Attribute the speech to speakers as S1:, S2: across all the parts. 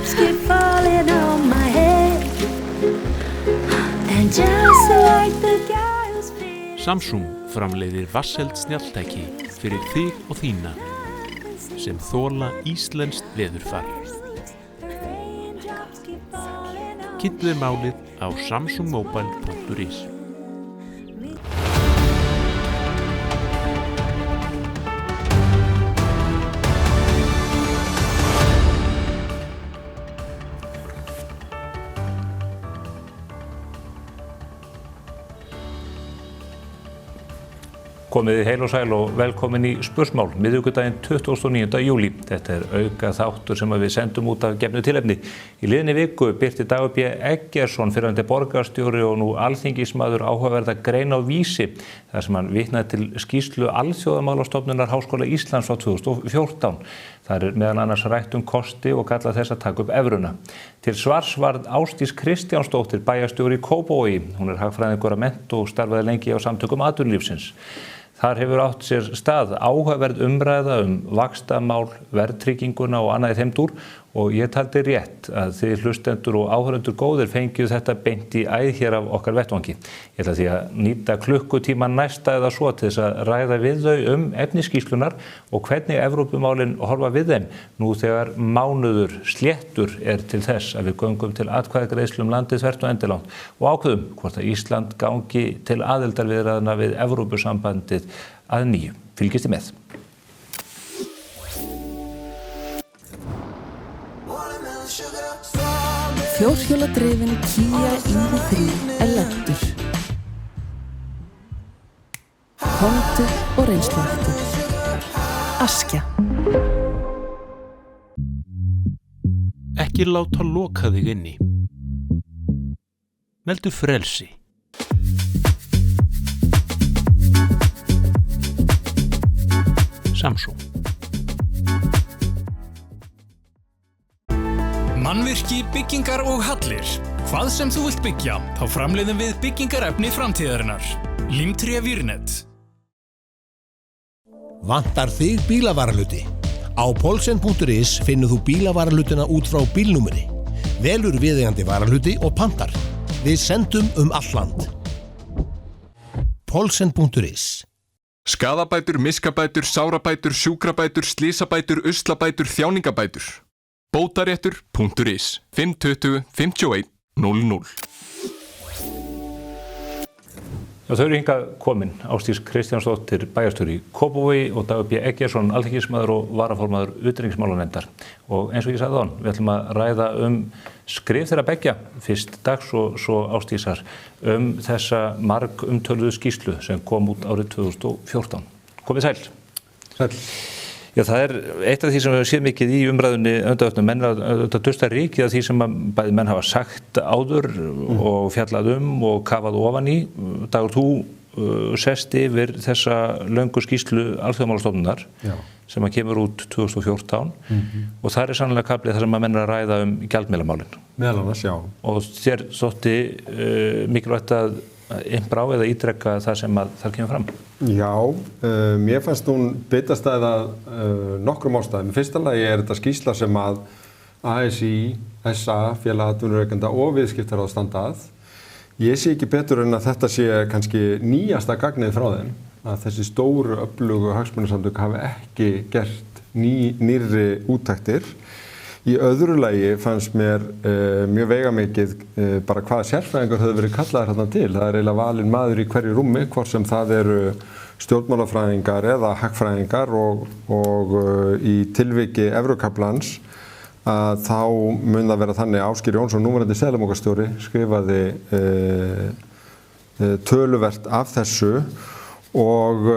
S1: Raindrops keep falling on my head. And just like the guy who's feeling.
S2: Samsung framleiðir vatnseld snjalltæki fyrir þig og þína sem þola íslenskt veðurfar. Kynntu þér málið á samsungmobile.is.
S3: Komið heil og sæl og velkomin í Spursmál, miðvikudaginn 29. júlí. Þetta auka þáttur sem við sendum út af gefnu tilefni. Í liðinni viku birti Dagur B. Eggertsson, fyrrverandi borgarstjóri og nú alþingismaður áhugaverða grein á Vísi, þar sem hann vitnaði til skýrslu Alþjóðamálastofnunar Háskóla Íslands á 2014. Það meðal annars rætt kosti og kallað þess að taka upp evruna. Til svars varð Ásdís Kristjánsdóttir bæjarstjóri í Kópavogi. Hún hagfræðingur að mennt og starfaði lengi á samtökum atvinnulífsins. Þar hefur átt sér stað áhugaverð umræða vaxtamál, verðtrygginguna og annað í þeim dúr og ég taldi rétt að þið hlustendur og áhorfendur góðir fengju þetta beint í æð hér af okkar vettvangi. Ég ætla því að nýta klukkutíma næsta eða svo til þess að ræða við þau efni skýrslunnar og hvernig Evrópumálin horfa við þeim nú þegar mánuður sléttur til þess að við göngum til atkvæðagreiðslu landið þvert og endilangt og ákveðum hvort að Ísland gangi til aðildarviðræðna við Evrópusambandið að nýju. Fylgist þið með.
S4: Fjórhjóladrifinn Kia EV3 lentur. Komdu og reynslu aftur. Askja.
S2: Ekki láta loka þig inni. Veldu frelsi. Samsung.
S5: Mannvirki, byggingar og hallir. Hvað sem þú vilt byggja, þá framleiðum við byggingarefni framtíðarinnar. Limtré Vírnet.
S6: Vantar þig bílavarahluti? Á Poulsen.is finnur þú bílavarahlutina út frá bílnúmeri. Velur viðeigandi varahluti og pantar. Við sendum allt land. Poulsen.is.
S7: Skaðabætur, miskabætur, sárabætur, sjúkrabætur, slysabætur, uslabætur, þjáningabætur. Bótaréttur.is 520 51 00.
S3: Þau eru hingað komin Ásdís Kristjánsdóttir bæjarstjóri í Kópavogi og Dagur B. Eggertsson, alþingismaður og varaformaður utanríkismálanefndar. Og eins og ég sagði áðan, við ætlum að ræða skrif þeirra beggja fyrst Dags og svo Ásdísar þessa margumtöluðu skýrslu sem kom út árið 2014. Komið sæl.
S8: Sæl.
S3: Já, það eitt af því sem við séð mikið í umræðunni undanfarna. Menn að dusta rykið af því sem bæði menn hafa sagt áður og fjallað og kafað ofan í. Dagur, þú sest yfir þessa löngu skýrslu Alþjóðamálastofnunar sem kemur út 2014 og það sannlega kaflið þar sem menn að ræða gjaldmiðlamálin.
S8: Meðal annars, já.
S3: Og þér þótti mikilvægt að innbrá eða ítreka það sem þar kemur fram?
S8: Já, mér fannst hún bitastæða nokkrum ástæðum. Í fyrsta lagi þetta skýrsla sem að ASÍ, SA, Félag atvinnurekenda og viðskiptaráð standa að. Ég sé ekki betur en að þetta sé kannski nýjasta gagnið frá þeim, að þessi stóru öflugu hagsmunasamtök hafi ekki gert nýrri úttektir. Í öðru lagi fannst mér mjög veigamikið bara hvaða sérfræðingar höfðu verið kallaðir þarna til. Það eiginlega valinn maður í hverju rúmi, hvort sem það eru stjórnmálafræðingar eða hagfræðingar og í tilviki Evrokaflans að þá mun það vera þannig að Ásgeir Jónsson, núverandi seðlabankastjóri, skrifaði töluvert af þessu og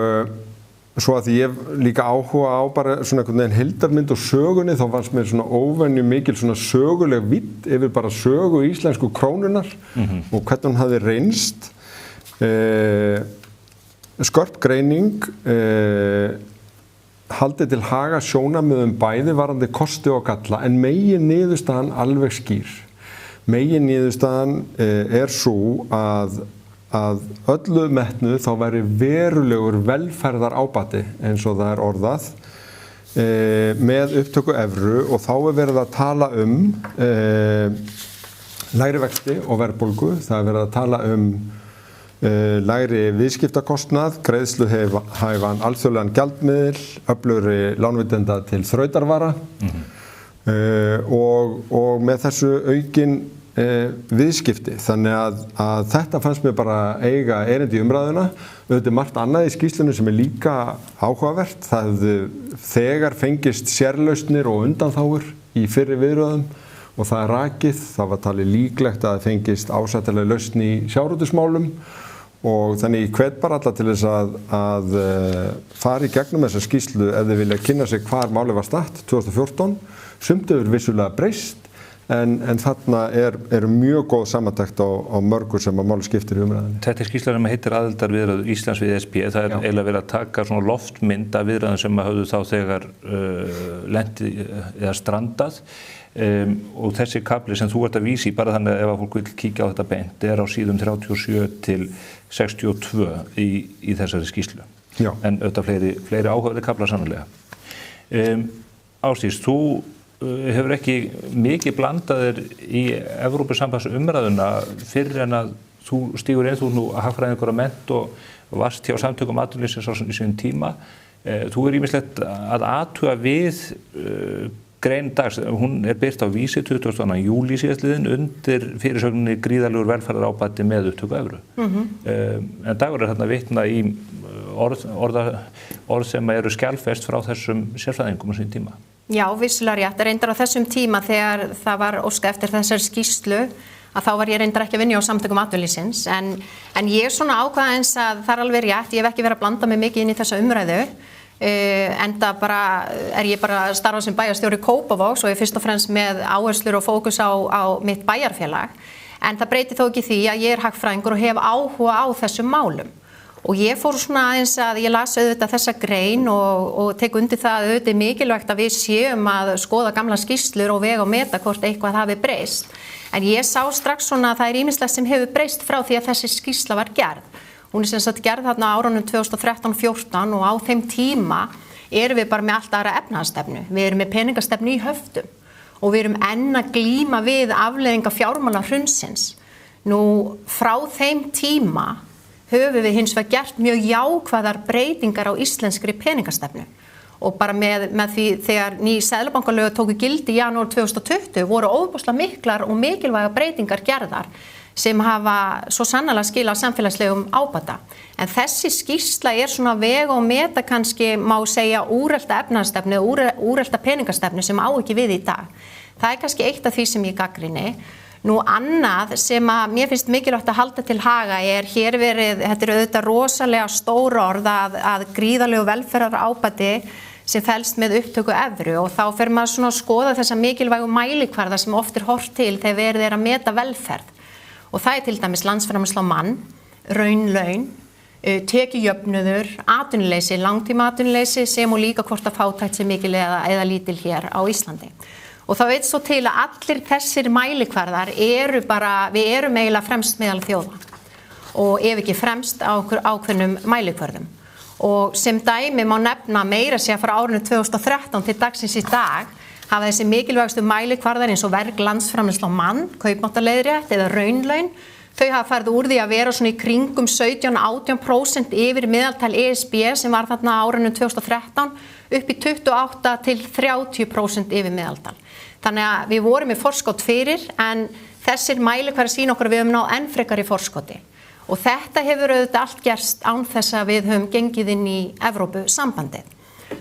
S8: svo að því ég líka áhuga á bara svona einhvern veginn heildarmynd og sögunni, þá fannst mér svona óvenju mikil svona söguleg vidd yfir bara sögu íslensku krónunar og hvernig hún hafði reynst. Skörp greining, haldið til haga sjónarmiðum bæði varðandi kosti og galla, en meginniðurstaðan alveg skýr. Meginniðurstaðan sú að öllu metnu þá væri verulegur velferðar ábati eins og það orðað með upptöku evru og þá verið að tala lægri vexti og verðbólgu. Það verið að tala lægri viðskiptakostnað, greiðsluhæfan alþjóðlegan gjaldmiðil, öflugri lánveitenda til þrautarvara og með þessu aukin viðskipti. Þannig að þetta fannst mér bara eiga erindi í umræðuna. Þetta er margt annað í skýrslunni sem er líka áhugavert. Það hefði þegar fengist sérlausnir og undanþágur í fyrri viðræðum og það er rakið. Það var talið líklegt að það fengist ásættileg lausn í sjávarútvegsmálum og þannig ég hvet bara alla til þess að fara í gegnum þessa skýrslu ef þið vilja kynna sig hvar málið var statt 2014. Sumt hefur vissulega breyst en þarna er mjög góð samantekt á mörgu sem að máli skiptir í umræðinni.
S3: Þetta er skýrsla sem heitir aðildarviðræður Íslands við ESB. Það er eiginlega verið að taka svona loftmynd af viðræðum sem höfðu þá þegar lent eða strandað. Og þessi kafli sem þú ert að vísa í, bara þannig að ef að fólk vil kíkja á þetta beint, er á síðum 37 til 62 í þessari skýrslu.
S8: Já.
S3: En auðvitað fleiri áhugaverðir kaflar sannarlega. Ásdís, þú hefur ekki mikið blandaðir í Evrópusambandsumræðuna fyrir en að þú stígur inn, þú nú hagfræðingur að mennt og varst hjá samtökum atvinnulífsins á sínum tíma. Þú ýmislegt að athuga við grein dags, hún er birt á Vísi 22. júlí síðastliðinn undir fyrirsögninni gríðarlegur velferðarábati með upptöku evru. En Dagur er þarna vitna í orð sem eru skjalfest frá þessum sérfræðingum á sínum tíma.
S9: Já, vissulega rétt. Reyndar á þessum tíma þegar það var óska eftir þessari skýrslu að þá var ég reyndar ekki að vinna á samtökum atvinnulífsins en ég svona ákvaða eins að það er alveg rétt, ég hef ekki verið að blanda mig mikið inn í þessa umræðu enda bara ég bara að starfa sem bæjarstjóri Kópavogs og ég fyrst og fremst með áherslur og fókus á mitt bæjarfélag en það breytir þó ekki því að ég er hagfræðingur og hef áhuga á þessum málum. Og ég fór svona aðeins að ég las auðvitað þessa grein og tek undir það að auðvitað mikilvægt að við séum að skoða gamla skýrslur og vega og meta hvort eitthvað hafi breyst. En ég sá strax svona að það er ýmislegt sem hefur breyst frá því að þessi skýrsla var gerð. Hún er sem sagt gerð þarna á árunum 2013-14 og á þeim tíma erum við bara með allt aðra efnahagsstefnu. Við erum með peningastefnu í höftum og við erum enn að glíma við afleiðingar fjármálahrunsins. Nú frá þeim tíma höfum við hins vegar gert mjög jákvæðar breytingar á íslenskri peningastefnu og bara með því þegar ný seðlabankalög tóku gildi í janúar 2020 voru ofboðslega miklar og mikilvæga breytingar gerðar sem hafa svo sannarlega skilað samfélagslegum ábata. En þessi skýrsla er svona vega og meta kannski má segja úrelta efnahagsstefnu, úrelta peningastefnu sem á ekki við í dag. Það er kannski eitt af því sem ég gagnrýni. Nú annað sem að mér finnst mikilvægt að halda til haga er hér verið, þetta er auðvitað rosalega stór orð að gríðarlegu velferðar ábati sem felst með upptöku evru og þá fer maður svona að skoða þessa mikilvægu mælikvarða sem oft er horft til þegar verið er að meta velferð. Og það er til dæmis landsframleiðsla á mann, raunlaun, tekjujöfnuður, atvinnuleysi, langtímaatvinnuleysi sem og líka hvort að fátækt sé mikil eða lítil hér á Íslandi. Og það veit svo til að allir þessir mælikvarðar við erum eiginlega fremst meðal þjóða og ef ekki fremst á ákveðnum mælikvörðum. Og sem dæmi má nefna meira segja frá árinu 2013 til dagsins í dag hafa þessi mikilvægustu mælikvarðar eins og verg landsframleiðsla á mann, kaupmáttarleiðrétt eða raunlaun. Þau hafa farið úr því að vera svona í kringum 17-18% yfir meðaltal ESB sem var þarna árinu 2013 upp í 28 til 30% yfir meðaltal. Þannig að við vorum í forskot fyrir en þessir mælikvarðar sýna okkur að við höfum náð enn frekar í forskoti. Og þetta hefur auðvitað allt gerst án þess að við höfum gengið inn í Evrópusambandið.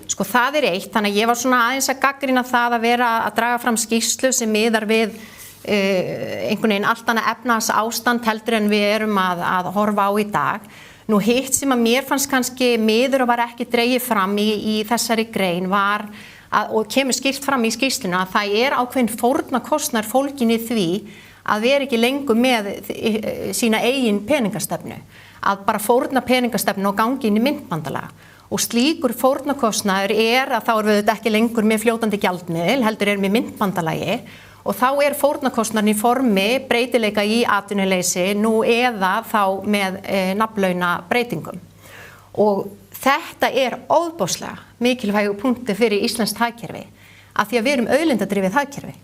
S9: Sko það er eitt, þannig að ég var svona aðeins að gagnrýna það að vera að draga fram skýrslu sem miðar við einhvern veginn allt annað efnahagsástand heldur en við erum að horfa á í dag. Nú hitt sem að mér fannst kannski miður og var ekki dregið fram í þessari grein var og kemur skýrt fram í skýrsluna að það er ákveðin fórnarkostnaður fólgin í því að vera ekki lengur með sína eigin peningastefnu, að bara fórna peningastefnu og gangi inn í myntbandalag. Og slíkur fórnarkostnaður að þá erum við ekki lengur með fljótandi gjaldmiðil, heldur erum við myntbandalagi og þá er fórnarkostnaðurinn í formi breytileika í atvinnuleysi nú eða þá með nafnlauna breytingum. Og Þetta ofboðslega mikilvægur punktur fyrir íslenskt hagkerfi af því að við erum auðlindadrifið hagkerfi.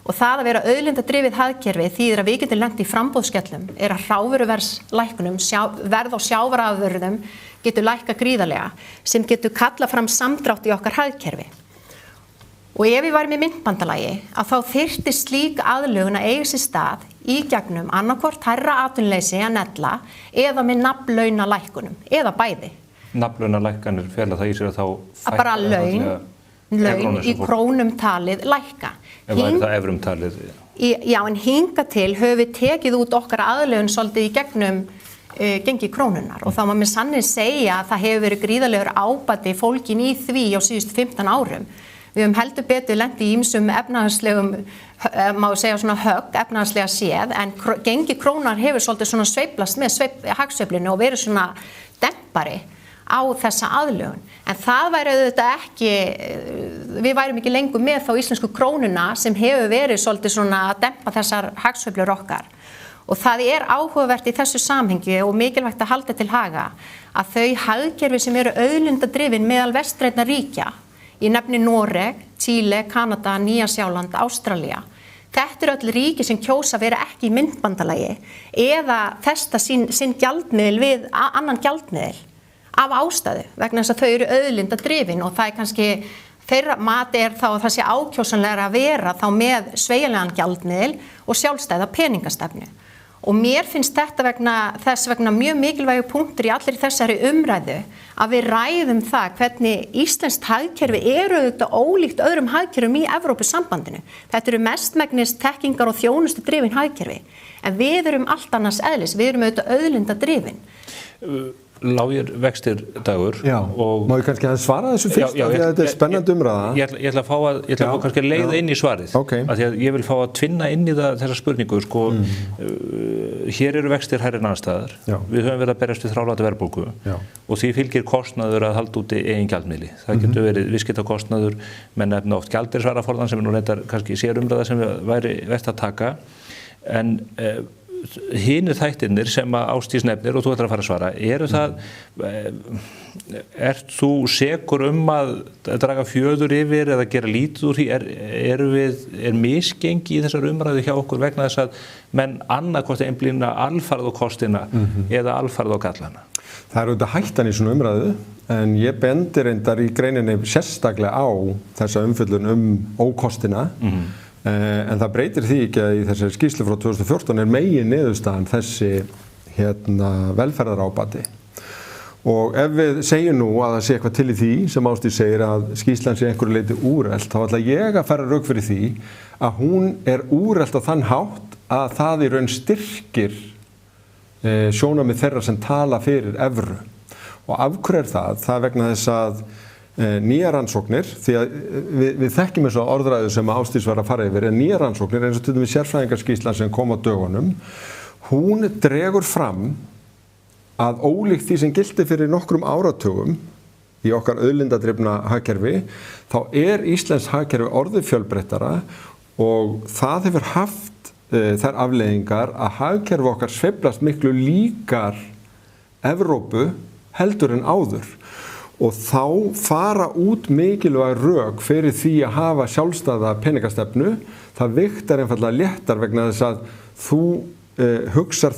S9: Og það að vera auðlindadrifið hagkerfi þýðir að við getum lent í framboðsskellum, að hrávöruverðslækkunum, verð á sjávarafurðum getur lækkað gríðarlega sem getur kallað fram samdrátt í okkar hagkerfi. Og ef við værum í myntbandalagi að þá þyrfti slík aðlögun að eiga sér stað í gegnum annarkvort hærra atvinnuleysi en ella eða með nafnlaunalækkunum eða bæði.
S3: Nafnlaunalækkanir fela það í sér að þá
S9: bara laun í krónum talið lækka.
S3: Ef væri það evrum talið?
S9: Já, en hinga til höfum við tekið út okkar aðlögun svolítið í gegnum gengi krónunar og þá má mér sannir segja að það hefur verið gríðarlegur ábati fólkin í því á síðustu 15 árum. Við höfum heldur betur lent í ýmsum efnahagslegum, má segja svona högg, efnahagslega séð, en gengi krónar hefur svolítið svona sveiflast með hagsveiflinu og verið svona dempari á þessa aðlögun. En það væri auðvitað ekki, við værum ekki lengur með þá íslensku krónuna sem hefur verið svolítið svona að dempa þessar hagsveiflur okkar. Og það áhugavert í þessu samhengi og mikilvægt að halda til haga að þau hagkerfi sem eru auðlindadrifin meðal vestrænna ríkja, ég nefni Noreg, Chile, Kanada, Nýja-Sjáland, Ástralía. Þetta öll ríki sem kjósa vera ekki í myntbandalagi eða festa sinn gjaldmiðil við annan gjaldmiðil af ástæðu vegna þess að þau eru auðlindadrifin og það kannski þeirra mati þá að það sé ákjósanlegra að vera þá með sveigjanlegan gjaldmiðil og sjálfstæða peningastefnu. Og mér finnst þetta þess vegna mjög mikilvægur punktur í allir þessari umræðu að við ræðum það hvernig íslenskt hagkerfi auðvitað ólíkt öðrum hagkerfum í Evrópusambandinu. Þetta eru mestmegnis þekkingar og þjónustu drifin hagkerfi. En við erum allt annars eðlis, við erum auðvitað auðlindadrifin.
S3: Lágir vextir, Dagur.
S8: Já, má ég kannski að svara þessu fyrst af því að þetta spennandi umræða?
S3: Ég ætla að fá kannski að leiða inn í svarið.
S8: Okay.
S3: Af því að ég vil fá að tvinna inn í þessa spurningu. Hér eru vextir hærri en annars staðar. Við höfum verið að berjast við þráláta verðbólgu og því fylgir kostnaður að halda úti eigin gjaldmiðli. Það getur verið viðskiptakostnaður, menn nefna oft gjaldeyrisvaraforðann sem nú reyndar kannski sér umræða sem væri vert að taka. En hinir þættirnir sem að Ásdís nefnir og þú ætlar að fara að svara, ert þú sekur að draga fjöður yfir eða gera lítið úr því, er misgengi í þessar umræðu hjá okkur vegna þess að menn annarkvort einblína alfarð á kostina eða alfarð á gallana?
S8: Það auðvitað hættan í svona umræðu en ég bendi reyndar í greininni sérstaklega á þessa umfjöllun ókostina. En það breytir því ekki að í þessari skýrslu frá 2014 megin niðurstaðan þessi velferðarábati. Og ef við segjum nú að það sé eitthvað til í því sem Ásdís segir að skýrslan sé einhverju leyti úrelt, þá ætla ég að færa rök fyrir því að hún úrelt á þann hátt að það í raun styrkir sjónarmið þeirra sem tala fyrir evru. Og af hverju það? Það vegna þess að nýjar rannsóknir, því að við þekkjum eins og orðræðu sem Ásdís var að fara yfir, en nýjar rannsóknir eins og til dæmis sérfræðingarskýrslan sem kom á dögunum, hún dregur fram að ólíkt því sem gilti fyrir nokkrum áratugum í okkar auðlindadrifna hagkerfi, þá íslenskt hagkerfi orðið fjölbreyttara og það hefur haft þær afleiðingar að hagkerfi okkar sveiflast miklu líkar Evrópu heldur en áður. Og þá fara út mikilvæg rök fyrir því að hafa sjálfstæða peningastefnu. Það vigtar einfaldlega léttar vegna þess að þú hugsar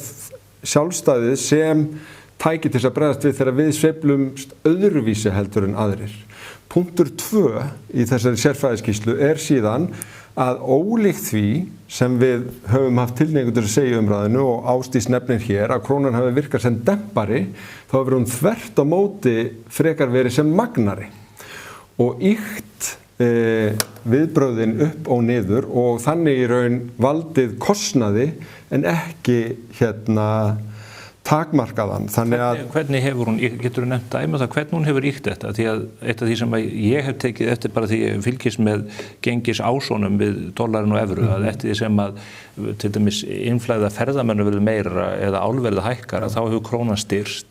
S8: sjálfstæðið sem tæki til þess að bregðast við þegar við sveiflumst öðruvísi heldur en aðrir. Punktur 2 í þessari sérfræðiskýrslu síðan að ólíkt því sem við höfum haft tilhneigingu til að segja umræðinu og Ásdís nefnir hér að krónan hafi virkað sem dempari, þá hefur hún þvert á móti frekar verið sem magnari og ýkt viðbrögðin upp og niður og þannig í raun valdið kostnaði en ekki takmarkaðan.
S3: Hvernig hefur hún, getur þú nefnt dæmi það, hvernig hún hefur ýkt þetta? Því að eitt af því sem ég hef tekið eftir bara því ég fylgist með gengis ásónum við dollarin og evru, að eftir því sem að til dæmis innflæða ferðamennu verður meira eða álverða hækkar, að þá hefur krónan styrst.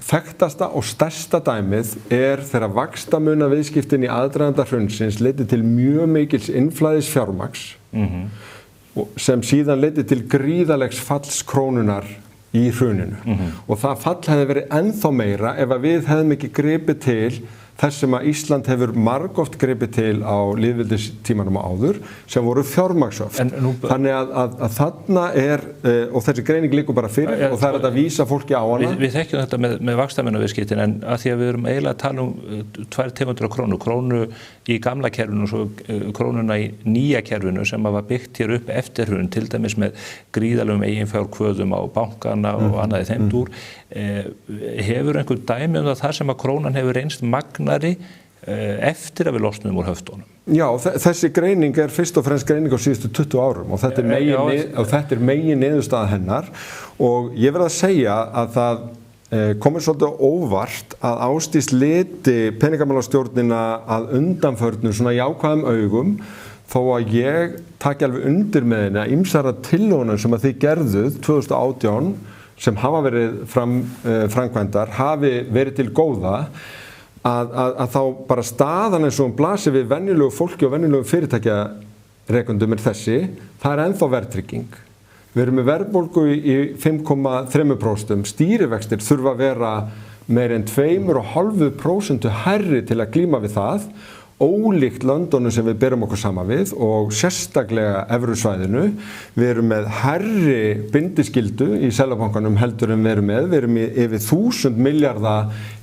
S8: Þekktasta og stærsta dæmið þegar vaxtamuna viðskiptin í aðdraganda hrunsins leiddi til mjög mikils innflæðis fjármagns sem síðan leiddi til gríðarlegs falls krónunar í hruninu og það fall hefði verið ennþá meira ef að við hefðum ekki gripið til þess sem að Ísland hefur margoft gripið til á lýðveldistímanum áður sem voru fjármagnshöft. Þannig að þarna og þessi greining liggur bara fyrir og það að vísa fólki á hana.
S3: Við þekkjum þetta með vaxtamunaviðskiptin en að því að við erum eiginlega að tala tvær tegundir af krónu í gamla kerfinu og svo krónuna í nýja kerfinu sem var byggt hér upp eftir hrun, til dæmis með gríðarlegum eiginfjárkvöðum á bankana og annað í þeim dúr. Hefur einhver dæmi það sem að krónan hefur reynst magnari eftir að við losnum úr höftunum?
S8: Já, þessi greining fyrst og fremst greining á síðustu 20 árum og þetta er megin niðurstaða hennar og ég verð að segja að það komur svolítið óvart að Ásdís liti peningamálastjórnina að undanförnum svona jákvæðum augum þó að ég taki alveg undir með henni að ýmsara tillögunum sem að þið gerðuð 2018 sem hafa verið framkvæmdar hafi verið til góða að þá bara staðan eins og hún blasir við venjulegu fólki og venjulegu fyrirtækjarekendum þessi, það ennþá verðtrygging. Við erum með verðbólgu í 5,3%, stýrivextir þurfa að vera meir en 2,5% hærri til að glíma við það, ólíkt löndunum sem við berum okkur saman við og sérstaklega evrusvæðinu. Við erum með hærri bindiskyldu í Seðlabankanum heldur en við erum með. Við erum yfir 1000 milljarða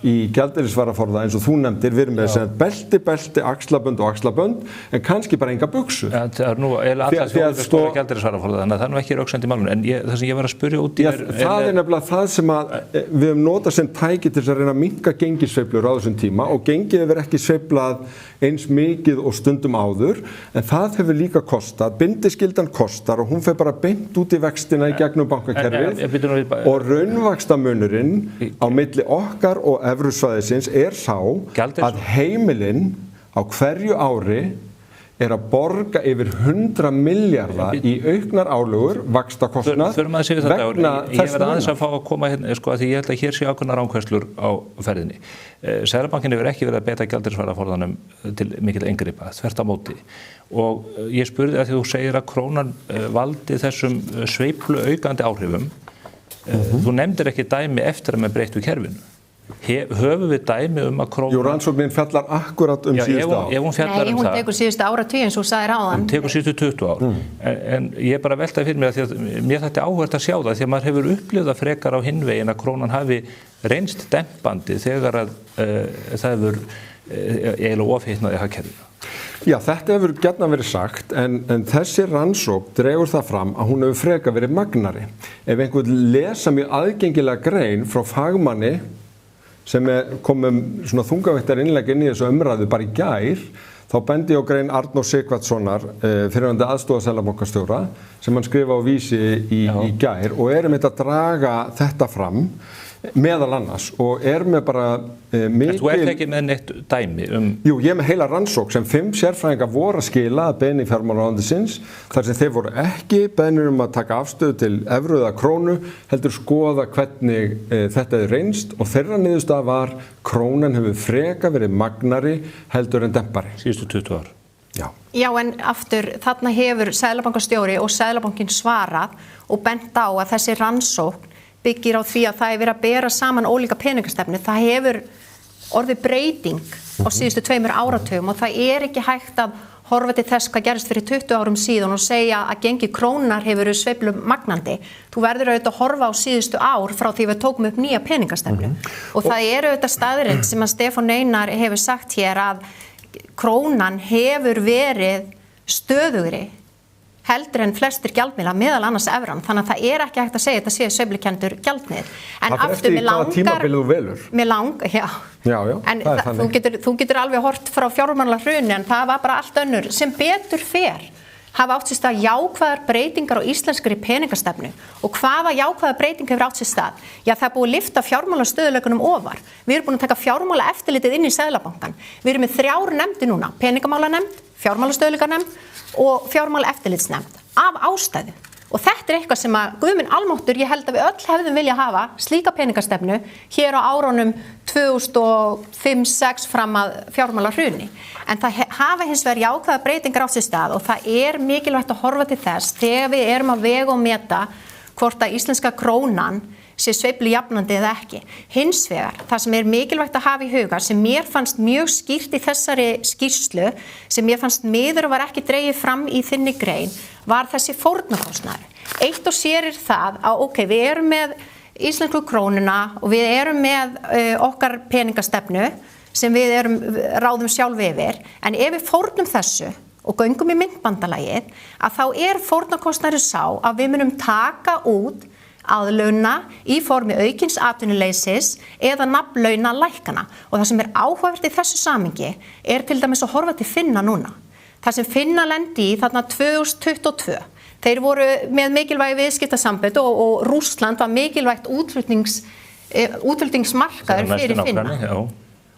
S8: í gjaldeyrisvaraforða eins og þú nefndir. Við erum með belti, axlabönd og axlabönd en kannski bara enga buxur.
S3: Ja, það nú eiginlega alltaf við stóra gjaldeyrisvaraforða þannig að það er nú ekki röksend í málunum. En það sem ég var að spyrja út í
S8: það er nefnilega það sem að við höfum notað sem tæki til að reyna að minnka gengissveiflur á þessum tíma og gengið hefur ekki sveiflað eins mikið og stundum áður en það hefur líka kostað, bindiskyldan kostar og hún fer bara beint út í vextina í gegnum bankakerfið og raunvaxtamunurinn á milli okkar og evrusvæðisins sá að heimilin á hverju ári að borga yfir 100 milljarða í auknar álögur, vaxtakostnað vegna þess
S3: Ég verð aðeins að fá að koma hérna, sko, að því ég held að hér sé ákveðnar rangfærslur á ferðinni. Seðlabankinn hefur ekki verið að beita gjaldeyrisvaraforðanum til mikil inngripa, þvert á móti. Og ég spurði að því þú segir að krónan valdi þessum sveiflu aukandi áhrifum. Þú nefndir ekki dæmi eftir að með breyttu kerfinu. Höfum við dæmi að krónan...
S8: Jú, rannsóknin fjallar akkurat síðustu ár.
S9: Nei, hún tekur síðustu áratugin eins og sagðir áðan.
S3: Hún tekur síðustu 20 ár. En ég bara veltaði fyrir mér að mér þetta áhugavert að sjá það því að maður hefur upplifað frekar á hinn veginn að krónan hafi reynst dempandi þegar að það hefur eiginlega ofhitnaði hagkerfinu.
S8: Já, þetta hefur gjarnan verið sagt en þessi rannsókn dregur það fram að hún hefur frekar verið magnari. Ef einhvern lesa mjög aðgengilega grein frá fagmanni sem komum svona þungavættar innlegg inn í þessu umræðu bara í gær, þá bendi ég á grein Arnór Sighvatssonar, fyrrverandi aðstoðarseðlabankastjóra, sem hann skrifa á Vísi í gær og með að draga þetta fram meðal annars og með bara mikil...
S3: Þú ekki með neitt dæmi
S8: Jú, ég með heila rannsókn sem 5 sérfræðingar voru að skila að beiðni fjármálaráðuneytisins þar sem þeir voru ekki beðnir að taka afstöðu til evru eða krónu, heldur skoða hvernig þetta reynst og þeirra niðurstaða var krónan hefur frekar verið magnari heldur en dempari.
S3: Síðustu 20 ár.
S9: Já, en aftur, þarna hefur Seðlabankastjóri og Seðlabankinn svarað og bent á að þessi rannsókn byggir á því að það verið að bera saman ólíka peningastefnu. Það hefur orðið breyting á síðustu 2 áratugum og það ekki hægt að horfa til þess hvað gerist fyrir 20 árum síðan og segja að gengi krónar hefur verið sveiflum magnandi. Þú verður auðvitað að horfa á síðustu ár frá því við tókum upp nýja peningastefnu. Og það auðvitað staðurinn sem að Stefán Einar hefur sagt hér að krónan hefur verið stöðugri heldur en flestir gjaldmiðla meðal annars evran, þannig að það ekki hægt að segja þetta sé sveiflukenndur gjaldmiðl. En aftur mér langar þú getur alveg hort frá fjármálahruni en það var bara allt önnur sem betur fer hafa átt sér stað jákvæðar breytingar á íslenskri peningastefnu og hvaða jákvæðar breyting hefur átt sér stað? Já, það búið að lyfta fjármálastöðugleikunum ofar. Við erum búin að taka fjármálaeftirlitið inn í Seðlabankann. Við erum með 3 nefndir núna, peningamálanefnd, fjármálastöðugleikanefnd og fjármálaeftirlitsnefnd af ástæðu. Og þetta eitthvað sem að Guðminn almáttur, ég held að við öll hefðum vilja hafa slíka peningastefnu hér á árunum 2005-06 fram að fjármálahruni. En það hafa hins vegar jákvæðar breytingar á sér stað og það mikilvægt að horfa til þess þegar við erum að vega og meta hvort að íslenska krónan sé sveiflujafnandi eða ekki. Hins vegar, það sem mikilvægt að hafa í huga, sem mér fannst mjög skýrt í þessari skýrslu, sem mér fannst miður og var ekki dregið fram í þinni grein, var þessi fórnarkostnaður. Eitt og sér það að við erum með íslensku krónuna og við erum með okkar peningastefnu sem við ráðum sjálf yfir, en ef við fórnum þessu og göngum í myntbandalagið, að þá fórnarkostnaður sá að við munum taka út aðlauna í formi aukins atvinnuleysis eða nafnlauna lækkana. Og það sem áhugavert í þessu samhengi til dæmis að horfa til Finna núna. Það sem Finna lendi í þarna 2022. Þeir voru með mikilvægi viðskiptasambönd og Rússland var mikilvægt útflutningsmarkaður fyrir Finna.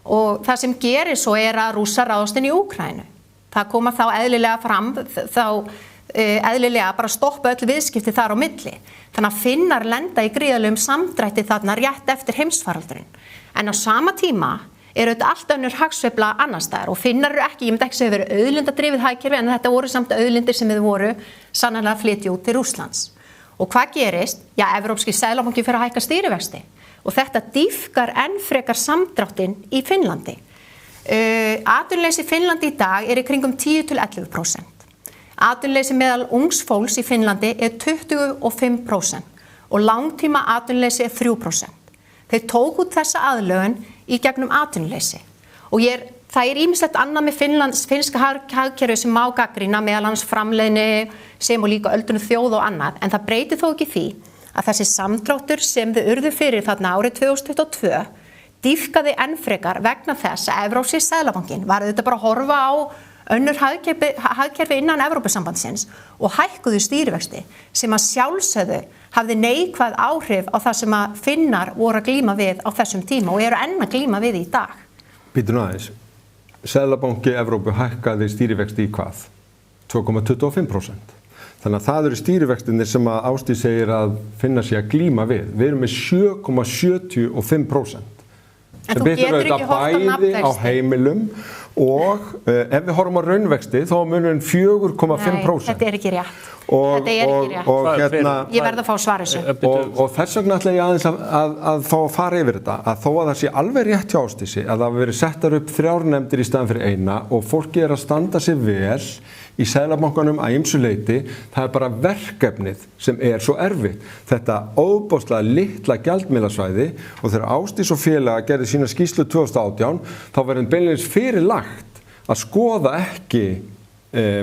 S9: Og það sem gerir svo að Rússar ráðast inn í Úkraínu. Það koma þá eðlilega fram, eðlilega bara stoppa öll viðskipti þar á milli. Þannig að Finnar lenda í gríðarlegum samdrætti þarna rétt eftir heimsfaraldurinn. En á sama tíma auðvitað allt önnur hagsveifla annars staðar og Finnar ekki, ég myndi ekki segja verið auðlindadrifið hagkerfi, en þetta voru samt auðlindir sem þið voru sannarlega að flytja út til Rússlands. Og hvað gerist? Já, Evrópski seðlabanki fer að hækka stýrivexti og þetta dýpkar enn frekar samdráttinn í Finnlandi. Atvinnuleysi í Finnlandi í dag í kringum 10–11%. Atvinnuleysi meðal ungs fólks í Finnlandi 25% og langtíma atvinnuleysi 3%. Þeir tóku út þessa aðlögun í gegnum atvinnuleysi. Og það ýmislegt annað með finnska hagkerfi sem má gagnrýna, meðal annars framleiðni sem og líka öldrun þjóð og annað, en það breytir þó ekki því að þessi samdráttur sem þau urðu fyrir þarna árið 2022 dýpkaði enn frekar vegna þess að Evrópski seðlabankinn var auðvitað bara að horfa á önnur hagkerfi innan Evrópusambandsins og hækkuðu stýrivexti sem að sjálfsögðu hafði neikvæð áhrif á það sem að Finnar voru að glíma við á þessum tíma og eru enn að glíma við í dag.
S8: Býtum aðeins, Seðlabanki Evrópu hækkaði stýrivexti í hvað? 2,25%. Þannig að það eru stýrivextinir sem að Ásdís segir að Finnar sig að glíma við. Við erum með 7,75%.
S9: En þú getur ekki horft á nafnvexti.
S8: Bæði á heimilum og ef við horfum á raunvexti þá munum 4,5%.
S9: Nei, þetta ekki rétt. Þetta ekki rétt. Ég verð að fá svar þessu.
S8: Og þess vegna ætla ég aðeins að fá að fara yfir þetta, að þó að það sé alveg rétt hjá Ásdísi, að það hafi verið settar upp 3 nefndir í staðan fyrir eina og fólki að standa sig vel í Seðlabankanum að ýmsu leyti, það bara verkefnið sem svo erfitt. Þetta óbóðslega litla gjaldmiðlasvæði og þegar Ásdís og félaga gerði sína skýrslu 2018, þá verður beinlínis fyrirlagt að skoða ekki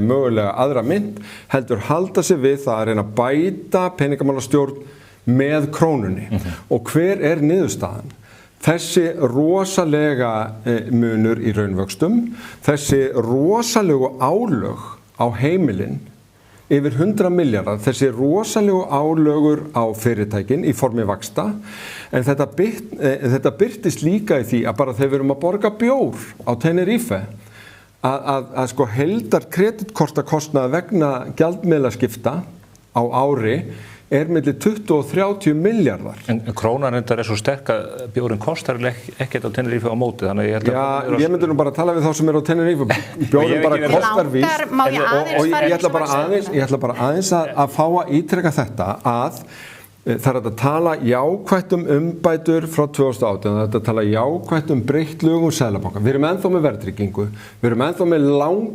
S8: mögulega aðra mynt, heldur halda sig við það að reyna að bæta peningamálastjórn með krónunni. Og hver niðurstaðan? Þessi rosalega munur í raunvöxtum, þessi rosalegu álög á heimilin yfir 100 milljarðar, þessi rosalegu álögur á fyrirtækin í formi vaxta, en þetta birtist líka í því að bara þegar við erum að borga bjór á Tenerife, að sko heildar kreditkortakostnað vegna gjaldmiðlaskipta á ári milli 20 og 30 milljarðar.
S3: En krónan reyndar svo sterk að bjórinn kostar ekkert á Tenerife á móti, þannig
S8: ég myndi nú bara að tala við þá sem á Tenerife. Bjórinn bara kostar víst. Og ég ætla bara aðeins að fá að ítreka þetta að það er að tala jákvætt umbætur frá 2018, það er að tala jákvætt breytt lögum Seðlabanka. Við erum ennþá með verðtryggingu, við erum ennþá með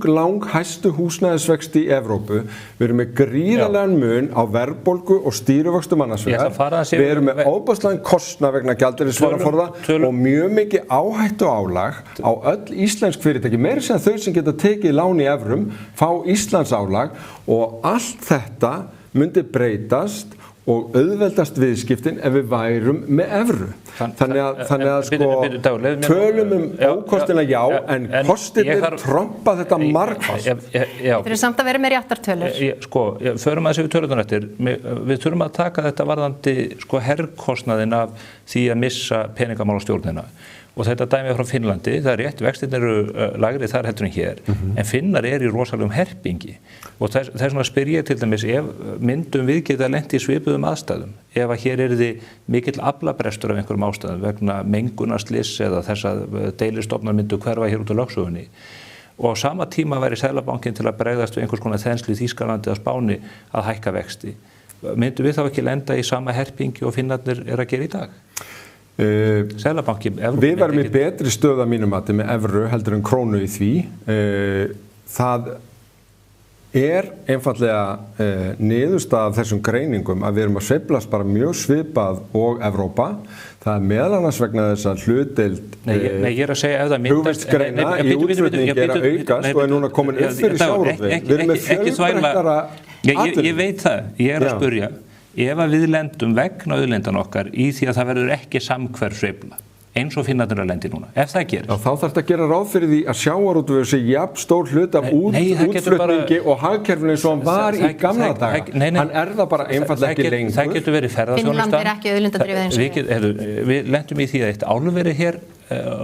S8: lang hæstu húsnæðisvexti í Evrópu, við erum með gríðarlegan mun á verðbólgu og stýrivöxtum annars vegar, við erum með óbærslegan kostnað vegna gjaldeyrisvaraforða og mjög mikið áhættu álag á öll íslensk fyrirtæki, meira sem þau sem geta tekið lán í evrum, fá Íslands álag og allt þetta myndi breytast og auðveldast viðskiptin ef við værum með evru. Þannig að sko tölum ókostina já, en kostirnir trompa þetta margfalt.
S9: Þetta samt að vera með réttar tölur.
S3: Sko, förum að þessu tölurnar eftir. Við þurfum að taka þetta varðandi sko herrkostnaðinn af því að missa peningamálastjórnina. Og þetta dæmi frá Finnlandi, það er rétt, vextirnir eru lagri þar heldur en hér, en Finnar í rosalegum herpingi. Og þess vegna spyr ég til dæmis, ef myndum við geta lent í svipuðum aðstæðum, ef að hér þið mikill aflabrestur af einhverjum ástæðum vegna mengunarslyss eða þess að deilistofnar myndu hverfa hér út á lögsögunni. Og á sama tíma væri Seðlabankinn til að bregðast við einhvers konar þenslu í Þýskalandi eða Spáni að hækka vexti. myndum við þá ekki lenda í sama herpingi og Finnarnir að gera í dag? Seðlabanki
S8: Við verðum í betri stöðu að mínum mati með evru heldur en krónu í því. Það einfallega niðurstaða af þessum greiningum að við erum að sveiflast bara mjög svipað og Evrópa. Það meðal annars vegna þess að hlutdeild
S3: ég er að segja ef það myndast
S8: hugvitsgreina í útflutningi að aukast og núna komin upp fyrir sjávarútveg. Við erum með fjölbreyttara atvinnu.
S3: Ég veit það, ég er að spurja ef að við lendum vegna auðlindan okkar í því að það verður ekki samhverf sveifla eins og Finnarnir að lendi núna, ef það gerist.
S8: Þá þarf þetta að gera ráð fyrir því að sjávarútvegur sé jafn stór hlut af útflutningi og hagkerfinu eins og hann var í gamla daga. Hann það bara einfallega ekki lengur.
S3: Það getur verið ferðaþjónusta.
S9: Finnland ekki auðlindadrifið eins og
S3: við lendum í því að eitt álverið hér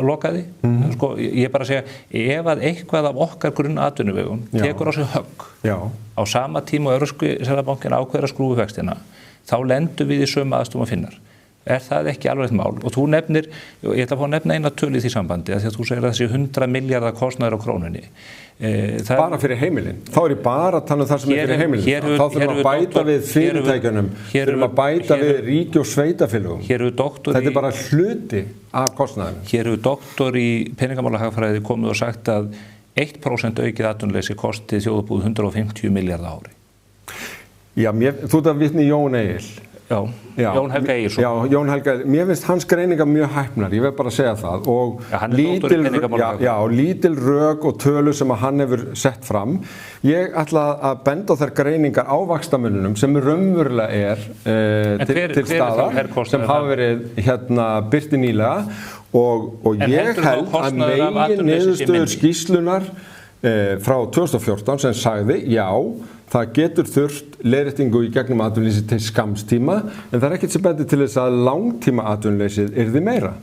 S3: lokaði. Sko, ég bara að segja, ef að eitthvað af okkar grunnatvinnuvegum tekur á sig högg á sama tíma og Evrópski seðlabankinn ákveður að skrúfa vextina, þá lendum við í sömu aðstæðum og Finnar. Það ekki alvarlegt mál? Og þú nefnir, ég ætla að fá að nefna eina tölu í því sambandi, því að þú segir að þessi 100 milljarðar kostnaður á krónunni.
S8: Bara fyrir heimilin. Þá ég bara að tala um það sem fyrir heimilin. Þá þurfum að bæta við fyrirtækjunum, þurfum að bæta við ríki og sveitafélögum. Þetta bara hluti af kostnaðinu.
S3: Hér hefur doktor í peningamálahagfræði komið og sagt að 1% aukið atvinnuleysi kosti þjóðarbúið 150 milljarða ári.
S8: Já, þú ert að vitna í Jón Egil.
S3: Jón Helga Egilsson.
S8: Já, Jón Helga, mér finnst hans greiningar mjög hæpnar, ég vil bara segja það og lítil rök og tölu sem að hann hefur sett fram. Ég ætla að benda á þær greiningar á vaxtamununum sem raunverulega til staðar sem hafa verið birti nýlega og ég held að megin niðurstöður skýrslunar frá 2014 sem sagði það getur þurft leiðréttingu í gegnum atvinnuleysi til skamstíma en það ekkert sem bendir til þess að langtíma atvinnuleysið yrði meira.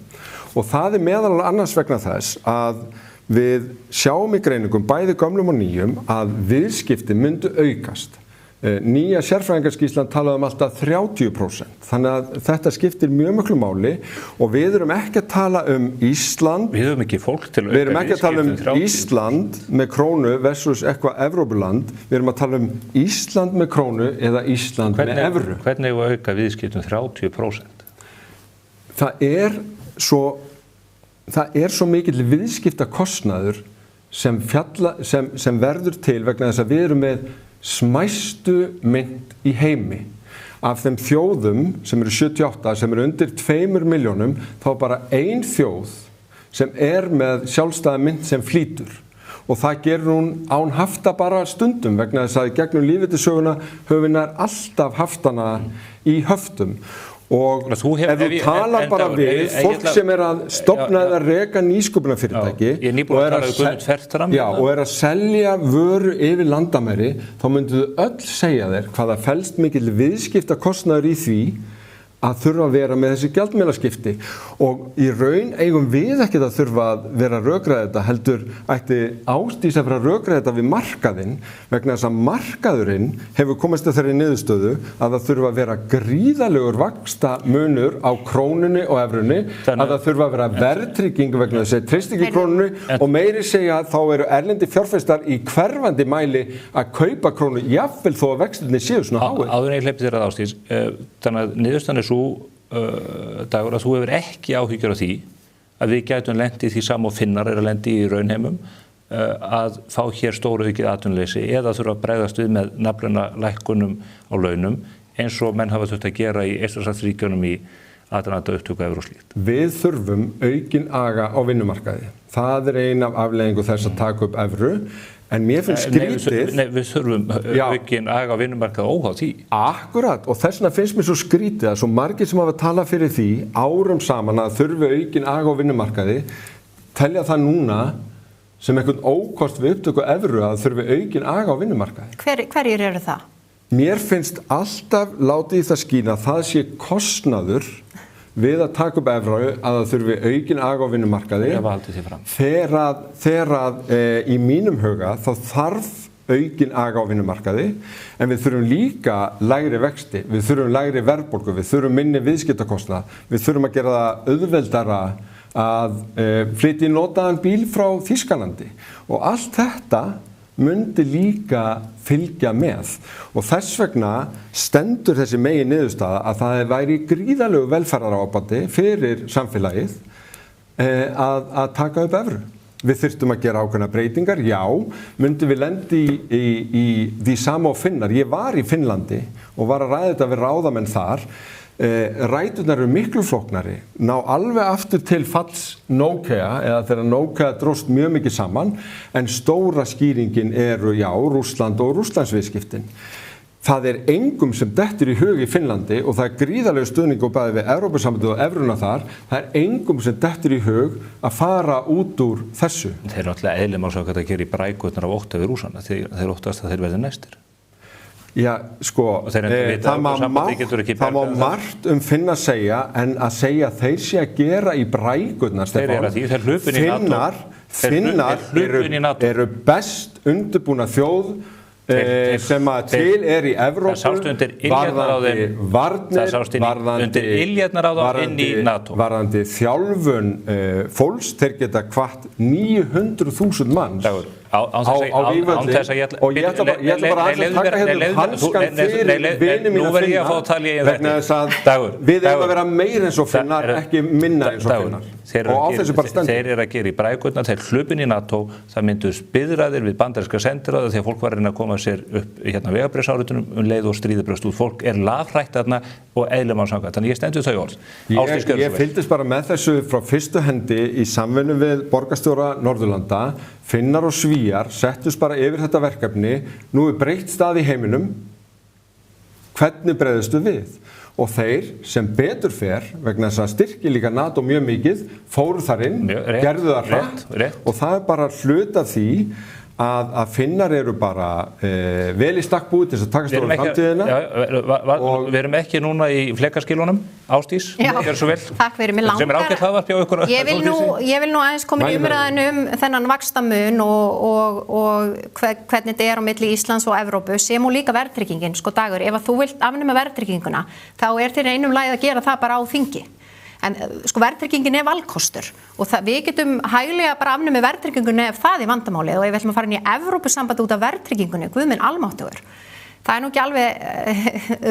S8: Og það meðal annars vegna þess að við sjáum í greiningum bæði gömlum og nýjum að viðskipti myndu aukast. Nýja sérfræðingarskýrslan talaði alltaf 30%. Þannig að þetta skiptir mjög miklu máli og við erum ekki að tala Ísland.
S3: Við höfum ekki fólk til að auka.
S8: Við erum ekki að tala Ísland með krónu versus eitthvað Evrópuland. Við erum að tala Ísland með krónu eða Ísland með evru.
S3: Hvernig hefur auka viðskiptum 30%?
S8: Það er svo mikill viðskiptakostnaður sem verður til vegna þess að við erum með smæstu mynt í heimi. Af þeim þjóðum sem eru 78, sem eru undir 2 milljónum, þá bara ein þjóð sem með sjálfstæða mynt sem flýtur. Og það gerur hún án hafta bara stundum vegna þess að gegnum lífeyrisöguna höfum við nær alltaf haftana í höftum. Og ef þú talar bara við fólk sem að stofna eða reka nýsköpunarfyrirtæki og að selja vöru yfir landamæri, þá myndu þau öll segja þér hvað það felst mikill viðskiptakostnaður í því að þurfa að vera með þessi gjaldmiðlaskipti og í raun eigum við ekki að þurfa að vera að rökræða þetta heldur ætti Ásdís að vera að rökræða þetta við markaðinn vegna þess að markaðurinn hefur komist að þeirri niðurstöðu að það þurfa að vera gríðalegur vaxta munur á krónunni og evrunni að það þurfa að vera verðtrygging vegna þess að treyst ekki krónunni og meiri segja að þá eru erlendi fjárfestar í hverfandi mæli að kaupa krónu jafnvel þó að vextirnir séu svona háir.
S3: Áður en ég hleypti þér að Ásdís, þannig að niðurstaðan svo Dagur að þú hefur ekki áhyggjur af því að við gætum lent í því sama og Finnar að lendi í raunheimum að fá hér stóraukið atvinnuleysi eða þurfa að bregðast við með nafnlaunarlækkunum á launum eins og menn hafa þurft að gera í Eystrasaltsríkjunum í aðdraganda upptöku evru og slíkt.
S8: Við þurfum aukinn aga á vinnumarkaði. Það ein af afleiðingu þess að taka upp evru. En mér finnst skrítið...
S3: Við þurfum aukinn aga á vinnumarkaði óháð því.
S8: Akkurat, og þess vegna finnst mér svo skrítið að svo margir sem hafa talað fyrir því árum saman að þurfi aukinn aga á vinnumarkaði telja það núna sem einhvern ókost við upptöku evru að þurfi aukinn aga á vinnumarkaði.
S9: Hverjir eru það?
S8: Mér finnst alltaf látið í það skína að það sé kostnaður við að taka upp evru að það þurfi aukinn aga á vinnumarkaði. Þegar í mínum huga þá þarf aukinn aga á vinnumarkaði en við þurfum líka lægri vexti, við þurfum lægri verðbólgu, við þurfum minni viðskiptakostnað, við þurfum að gera það auðveldara að flytja í notaðan bíl frá Þýskalandi og allt þetta myndi líka fylgja með og þess vegna stendur þessi megin niðurstaða að það væri gríðarlegu velferðarábati fyrir samfélagið að taka upp evru. Við þyrftum að gera ákveðna breytingar, já, myndum við lendi í því sama og Finnar. Ég var í Finnlandi og var að ræða þetta við ráðamenn þar. Ræturnar eru miklu flóknari, ná alveg aftur til falls Nokia eða þegar Nokia dróst mjög mikið saman, en stóra skýringin eru, já, Rússland og Rússlandsviðskiptin. Það engum sem dettur í hug í Finnlandi og það gríðarlegu stuðning og bæði við Evrópusambandið og evruna þar, það engum sem dettur í hug að fara út úr þessu.
S3: Þeir náttúrulega eðli málsakað að gera í brækurnar af ótta við Rússana, þeir óttast að þeir verði næstir.
S8: Já, sko, það má margt Finna segja en að segja þeir sé að gera í brækurnar, Stefán. Finnar eru best undirbúna þjóð sem að til í Evrópu varðandi þjálfun fólks, þeir geta hvatt 900.000 manns á vývöldi og ég ætla bara að taka hérna hanskan fyrir vini mína Finna vegna þess að við eigum að vera meir eins og Finnar, ekki minna eins og Finnar og á þessu bara stendur.
S3: Þeir eru að gera í brækurnar, þeir hlupin í NATO, það myndust biðræðir við bandaríska sendiráða þegar fólk var að reyna að koma sér upp í vegabréfsáritunum leið og stríði brjóst út. Fólk lafhrætt þarna og eðlilega samkvæmt. Þannig ég stendur þau orð.
S8: Ég fylgdist bara með þessu frá fyrstu hendi í samvinnu við borgarstjóra Norðurlanda. Finnar og Svíar settust bara yfir þetta verkefni. Nú breytt stað í heiminum. Hvernig bregðustu við? Og þeir sem betur fer, vegna þess að styrki líka NATO mjög mikið, fóru þar inn, gerðu það hratt og það bara hluta því að Finnar eru bara vel í stakk búið til þess að takast á framtíðina.
S3: Við erum ekki núna í flekaskilunum, Ásdís, gjör svo vel.
S9: Takk fyrir, mig langar.
S3: Sem ágætt hlaðvarp hjá ykkur.
S9: Ég vil nú aðeins koma í umræðinu þennan vaxtamun og hvernig þetta á milli Íslands og Evrópu, sem og líka verðtryggingin, sko Dagur, ef að þú vilt afnema verðtrygginguna, þá þér einum lagi að gera það bara á þingi. En sko verðtryggingin valkostur og við getum hæglega bara afnumið verðtryggingunni ef það vandamálið og ef við ætlum að fara inn í Evrópusamband út af verðtryggingunni, guð minn almáttugur. Það nú ekki alveg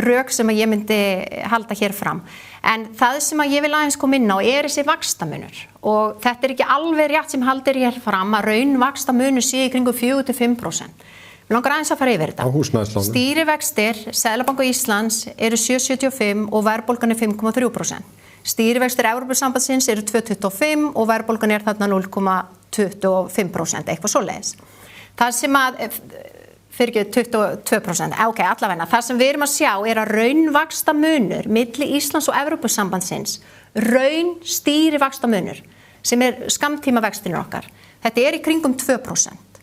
S9: rök sem að ég myndi halda hér fram. En það sem að ég vil aðeins koma inn á þessi vaxtamunur og þetta ekki alveg rétt sem haldir hér fram að raun vaxtamunur sé í kringum 4-5%. Við langar aðeins að fara yfir þetta. Stýrivextir, Seðlabanka Íslands eru 7,75 og verðbólgan 5,3%. Stýrivextir Evrópusambandsins eru 2,25 og verðbólgan þarna 0,25%, eitthvað svoleiðis. Það sem að, fyrir ekki 22%, ok, allavegna, það sem við erum að sjá að raunvaxta munur milli Íslands og Evrópusambandsins, raun stýrivaxtamunur, sem skammtíma vextinir okkar. Þetta í kringum 2%.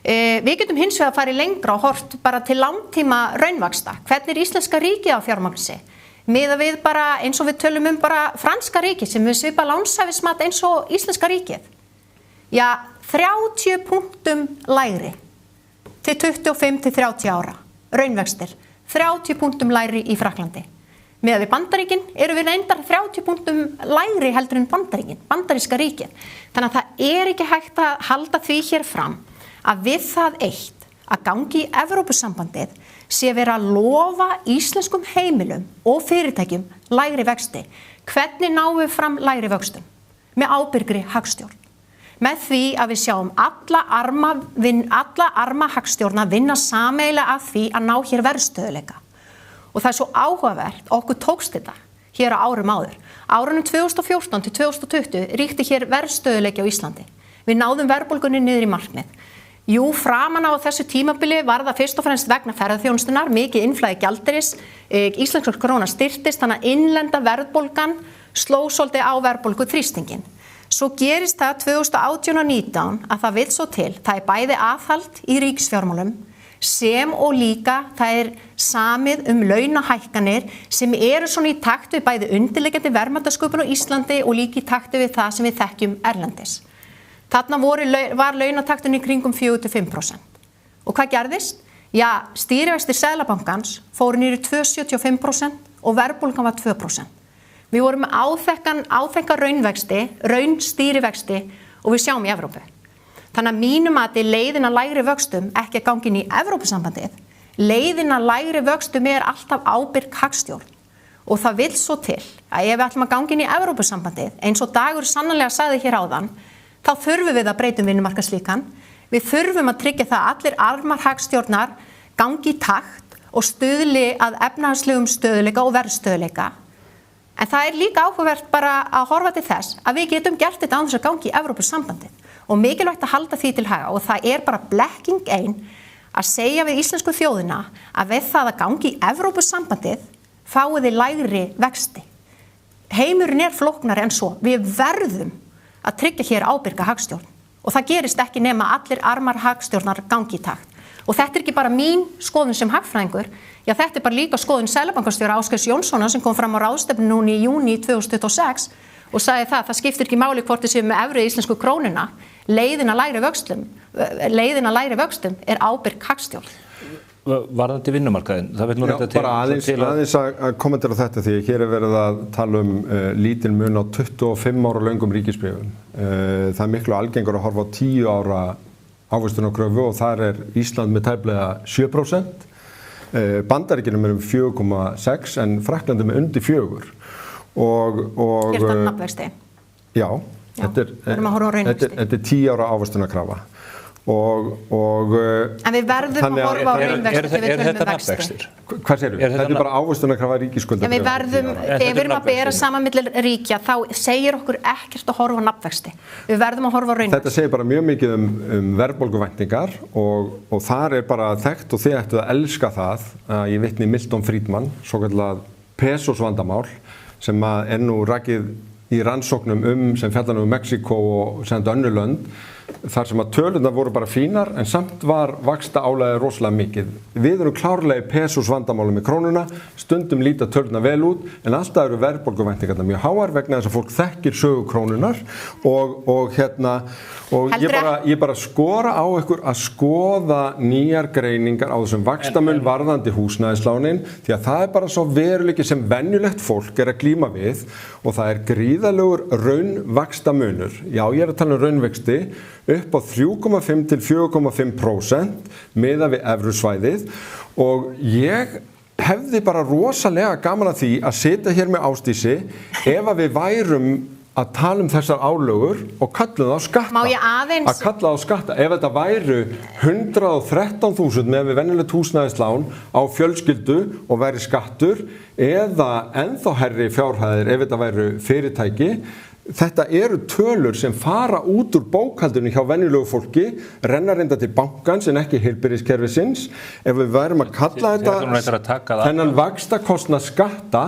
S9: Við getum hins vegar að fara lengra og hort bara til langtíma raunvaxta. Hvernig íslenska ríkið á fjármagni sig? Miða við bara eins og við tölum bara franska ríkið sem við svipa lánshæfismat eins og íslenska ríkið. Já, 30 punktum lægri til 25-30 ára. Raunvextir, 30 punktum lægri í Frakklandi. Miða við Bandaríkin eru við reyndar 30 punktum lægri heldur en Bandaríkin, bandaríska ríkið. Þannig að það ekki hægt að halda því hér fram að við það eitt að gangi í Evrópusambandið sé vera að lofa íslenskum heimilum og fyrirtækjum lægri vexti. Hvernig náum við fram lægri vöxtum? Með ábyrgri hagstjórn. Með því að við sjáum alla arma hagstjórna vinna sameiginlega að því að ná hér verðstöðuleika. Og það svo áhugavert, okkur tókst þetta hér á árum áður. Árunum 2014 til 2020 ríkti hér verðstöðuleiki á Íslandi. Við náðum verðbólgunni niður í markmið. Jú, framan á þessu tímabili var það fyrst og fremst vegna ferðaþjónustunnar, mikið innflæði gjaldeyris, íslenskar króna styrktist, þannig að innlenda verðbólgan sló svolítið á verðbólgu þrýstingin. Svo gerist það 2018 og 2019 að það vill svo til, það bæði aðhald í ríkisfjármálum, sem og líka það samið launahækkanir sem eru svona í takt við bæði undirliggjandi verðmætasköpun á Íslandi og líka í takt við það sem við þekkjum erlendis. Þarna var launatakturinn í kringum 4-5%. Og hvað gerðist? Já, stýrivextir Seðlabankans fóru niður í 2,75% og verðbólgan var 2%. Við vorum með áþekka raunvexti, raunstýrivexti og við sjáum í Evrópu. Þannig að mínum að þetta leiðin að lægri vöxtum ekki að gangi inn í Evrópusambandið. Leiðin að lægri vöxtum alltaf ábyrg hagstjórn og það vill svo til að ef við ætlum að gangi inn í Evrópusambandið eins og Dagur sannarlega sagði hér áðan, þá þurfum við að breyta vinnumarkaðslíkan. Við þurfum að tryggja það að allir armar hagstjórnar gangi í takt og stuðli að efnahagslegum stöðuleika og verðstöðuleika. En það líka áhugavert bara að horfa til þess að við getum gert þetta án þess að gangi í Evrópusambandið og mikilvægt að halda því til haga og það bara blekking ein að segja við íslensku þjóðina að við það að gangi í Evrópusambandið fáið þið lægri vexti. Heimurinn flóknari en svo. Við verðum að tryggja hér ábyrga hagstjórn og það gerist ekki nema allir armar hagstjórnar gangi í takt. Og þetta ekki bara mín skoðun sem hagfræðingur, já þetta bara líka skoðun Seðlabankastjóra Ásgeirs Jónssonar sem kom fram á ráðstefnu núna í júní 2026 og sagði það skiptir ekki máli hvort þið séu með evru íslensku krónuna, leiðin að lægri vöxtum ábyrg hagstjórn.
S3: Varðandi vinnumarkaðinn, það vil nú reynda til
S8: bara aðeins að kommentera þetta því hér verið að tala lítinn mun á 25 ára löngum ríkisbréfum. Það miklu algengur að horfa á 10 ára ávöxtunarkröfu og þar Ísland með tæplega 7%. Bandaríkjunum 4,6 en Frakklandi með undir 4.
S9: Hér það nafnvexti?
S8: Já, þetta 10 ára ávöxtunarkrafa. En
S9: við verðum að horfa á raunvexti þegar við tölum vexti.
S8: Hvað segirðu? Þetta bara ávöxtunarkrafa ríkisskuldabréfa.
S9: En við verðum, þegar við erum að bera saman milli ríkja, þá segir okkur ekkert að horfa á nafnvexti. Við verðum að horfa á raunvexti. Þetta
S8: segir bara mjög mikið verðbólguvæntingar og þar bara þekkt og þið ættu að elska það að ég vitni Milton Friedman, svokallað pesos vandamál, sem nú rakið í rannsóknum sem fjallar Mexíkó og sem önnur lönd, þar sem að tölurnar voru bara fínar en samt var vaxtaálagið rosalega mikið. Við erum klárlega í pesos vandamáli með krónuna, stundum líta tölurnar vel út en alltaf eru verðbólguvæntingarnar mjög háar vegna þess að fólk þekkir sögu krónunar og ég bara skora á ykkur að skoða nýjar greiningar á þessum vaxtamun varðandi húsnæðislánin því að það bara svo veruleiki sem venjulegt fólk að glíma við og það gríðalegur raunvaxtamunur. Já, ég að tala raunvexti upp á 3,5 til 4,5% miðað við evrusvæðið og ég hefði bara rosalega gaman að því að sitja hér með Ásdísi ef að við værum að tala þessar álögur og kalla það á skatta.
S9: Má ég aðeins?
S8: Að kalla það á skatta. Ef þetta væru 113.000 með við venjulegt húsnæðislán á fjölskyldu og væri skattur eða ennþá hærri fjárhæðir ef þetta væru fyrirtæki. Þetta eru tölur sem fara út úr bókhaldinu hjá venjulegu fólki, renna reynda til bankans en ekki heilbrigðiskerfisins. Ef við værum að kalla þetta þennan vaxtakostnað skatta,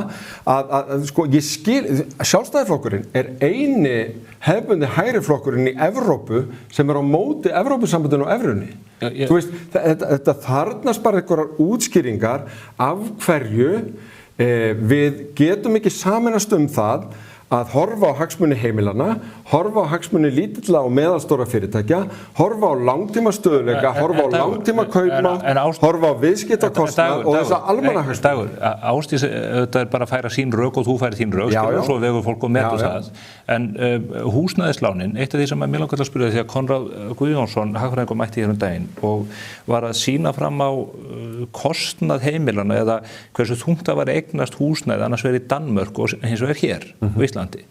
S8: sko ég skil, Sjálfstæðisflokkurinn eini hefðbundi hægri flokkurinn í Evrópu sem á móti Evrópusambandinu og evrunni. Þú veist, þetta þarfnast bara einhverjar útskýringar af hverju við getum ekki sameinast það að horfa á hagsmuni heimilana, horfa á hagsmuni lítilla og meðalstóra fyrirtækja, horfa á langtíma stöðuleika, horfa á langtíma kaupmátt, horfa á viðskiptakostnað og þessa almannahagsmuni.
S3: Ásdís, þetta bara að færa sín rök og þú færi þín rök, og svo vegur fólk og metur það. En húsnæðislánin, eitt af því sem mig langar til að spyrja því að Konráð Guðjónsson, hagfræðingur, mætti hér daginn og var að sýna fram á kostnað heimilana eða hversu þungt það var eignast húsnæði annars verið í Danmörk og hins vegar hér á Íslandi.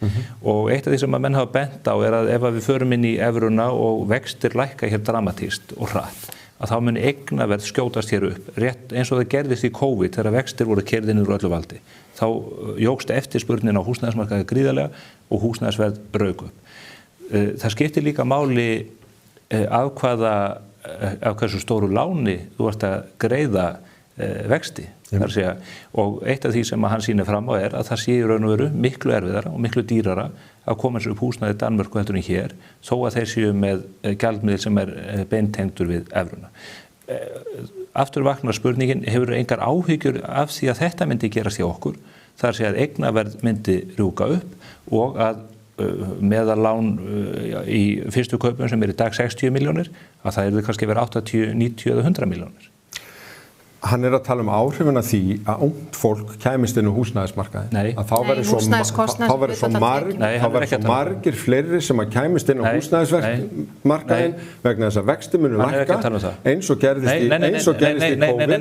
S3: Og eitt af því sem að menn hafa bent á að ef við förum inn í evruna og vextir lækka hér dramatískt og hratt, að þá muni eignaverð skjótast hér upp, rétt eins og það gerðist í COVID þegar vextir voru keyrðir niður úr öllu valdi. Þá jókst eftirspurnin á húsnæðismarkaði gríðarlega og húsnæðisverð rauk upp. Það skiptir líka máli af hversu stóru láni þú ert að greiða vexti. Og eitt af því sem hann sýnir fram á að það sé í raun og veru miklu erfiðara og miklu dýrara að koma sér upp húsnæði í Danmörku heldur en hér, þó að þeir séu með gjaldmiðil sem beintengdur við evruna. Aftur vaknar spurningin, hefur engar áhyggjur af því að þetta myndi gerast hjá okkur, þar sé að eignaverð myndi rjúka upp og að meðallán í fyrstu kaupum sem í dag 60 milljónir, að það kannski verið 80, 90 eða 100 milljónir.
S8: Hann að tala áhrifin af því að ungt fólk kæmist inn á húsnæðismarkaðinn.
S3: Nei.
S8: Að þá verður svo margir fleiri sem að kæmist inn á húsnæðismarkaðinn vegna þess að vexti munu lækka eins og gerðist í COVID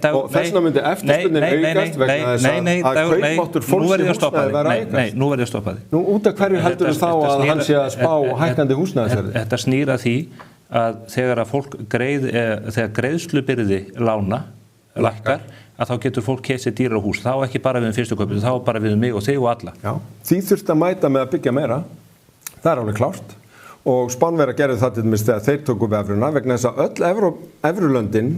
S8: og þess vegna myndi eftirspurnin aukast vegna þess að kaupmáttur fólks í húsnæði var að aukast.
S3: Nei, nú verð ég að stoppa þig.
S8: Nú út af hverju heldur þá að hann sé að spá hækkandi húsnæðisverði?
S3: Þetta snýr að því að þegar greiðslubyrði lána lækkar, að þá getur fólk keypt dýrara hús, þá ekki bara við fyrstu kaupið, þá bara við mig og þig og alla.
S8: Já, því þurfti að mæta með að byggja meira, það alveg klárt og Spánverjar gerðu það til dæmis þegar þeir tóku upp evruna vegna þess að öll evrulöndin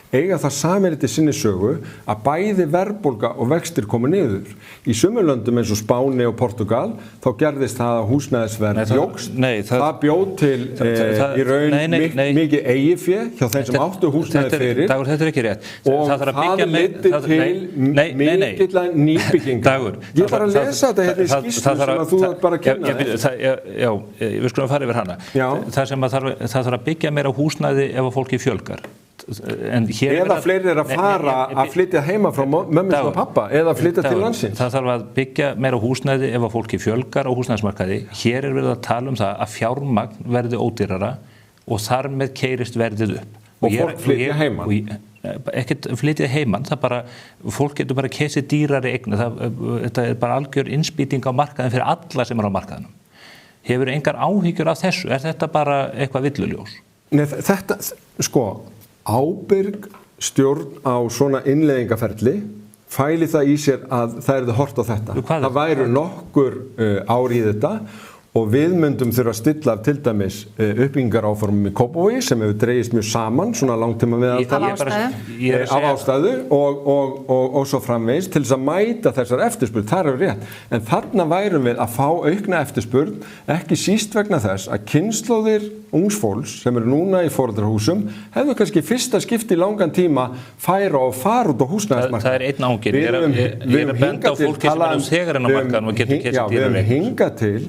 S8: eiga það sameiginlegt í sinni sögu að bæði verðbólga og vextir komu niður. Í sumum löndum eins og Spáni og Portugal þá gerðist það að húsnæðisverð jókst. Það bjóð til í raun mikið eigifé hjá þeim sem áttu húsnæði fyrir.
S3: Dagur, þetta ekki rétt.
S8: Og það leiddi til mikilla nýbyggingar. Ég þarf að lesa þetta hérna í skýrslu sem að þú bara kynna þér.
S3: Já, við skulum fara yfir hana. Það þarf að byggja meira húsnæði ef að fólki fjölgar.
S8: Eða fleiri að fara að flytja heima frá mömmu og pappa eða flytja til landsins.
S3: Það þarf að byggja meira húsnæði ef að fólki fjölgar á húsnæðismarkaði. Hér verið að tala það að fjármagn verði ódýrara og þar með keyrist verðið upp.
S8: Og fólk flytja heiman.
S3: Ekkert flytja heiman, það bara, fólk getur bara keypt dýrari eign. Þetta bara algjör innspýting á markaðin fyrir alla sem á markaðinum. Hefur engar áhyggjur af þessu? Þetta bara eitthvað villuljós?
S8: Nei, þetta, ábyrg stjórn á svona innleiðingaferli fæli það í sér að það yrði hort á þetta. Það væru nokkur ár í þetta og við myndum þurfa að stilla af til dæmis uppbyggingaráformum í Kópavogi sem hefur dregist mjög saman, svona langtíma meðaltal af ástæðu og svo framvegis til þess að mæta þessar eftirspurn, það er rétt. En þarna værum við að fá aukna eftirspurn, ekki síst vegna þess að kynslóðir ungs fólks sem eru núna í foreldrahúsum hefðu kannski fyrsta skipti í langan tíma færa og fara út á húsnæðismarkaðinn.
S3: Það er einn ángin. Ég er að benda á fólki sem er þegar inn á markaðinn og getur keypt dýrari.
S8: Við höfum hingað til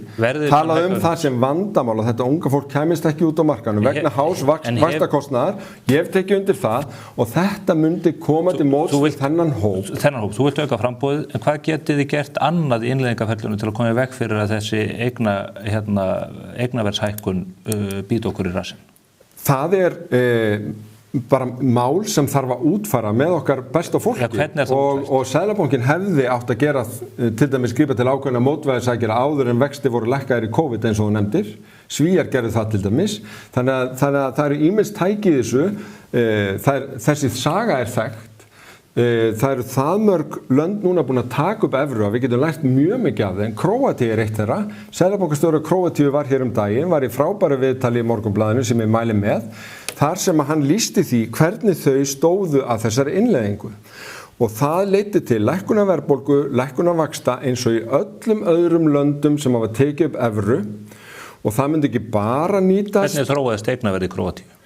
S8: talað það sem vandamál að þetta unga fólk kæmist ekki út á markaðnum vegna hás vaxtakostnaðar. Ég hef tekið undir það og þetta myndi koma til móts við þennan hóp.
S3: Þú vilt auka framboðið, en hvað getið þið gert annað í innleiðingarferlinu til að koma í veg fyrir að þessi eignaverðshækkun býta okkur í rassinn?
S8: Það er bara mál sem þarf að útfara með okkar besta fólki og Seðlabankinn hefði átt að gera til dæmis grípa til ákveðna mótvægisaðgerða áður en vexti voru lækkaðir í COVID eins og þú nefndir. Svíar gerðu það til dæmis. Þannig að það eru ýmist tæki í þessu. Þessi saga er þekkt. Það eru það mörg lönd núna búin að taka upp evru að við getum lært mjög mikið af þeim, en Króatíu er eitt þeirra. Seðlabankastjóri Króatíu var hér daginn, var í frábæru viðtali í Morgunblaðinu sem ég mæli með, þar sem að hann lýsti því hvernig þau stóðu að þessari innleiðingu. Og það leiddi til lækkunar verðbólgu, lækkunar vaxta eins og í öllum öðrum löndum sem hafa tekið upp evru og það myndi ekki bara nýtast.
S3: Hvernig þróaðist eignaverð í Króatíu?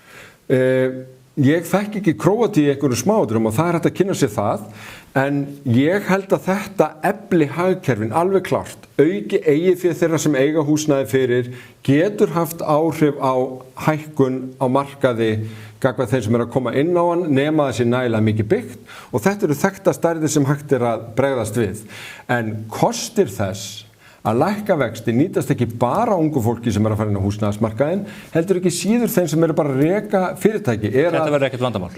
S8: Ég þekki ekki Króatíu í einhverjum smáðurum og það er hægt að kynna sér það, en ég held að þetta efli hagkerfin alveg klárt, auki eigið fyrir þeirra sem eiga húsnæði fyrir, getur haft áhrif á hækkun á markaði gagnvart þeir sem er að koma inn á hann nema þessi nægilega mikið byggt og þetta eru þekkta stærðir sem hægt er að bregðast við. En kostir þess að lækka vexti nýtast ekki bara ungu fólki sem er að fara inn á húsnæðismarkaðinn, heldur ekki síður þeim sem eru bara að reka fyrirtæki.
S3: Þetta verður ekkert vandamál.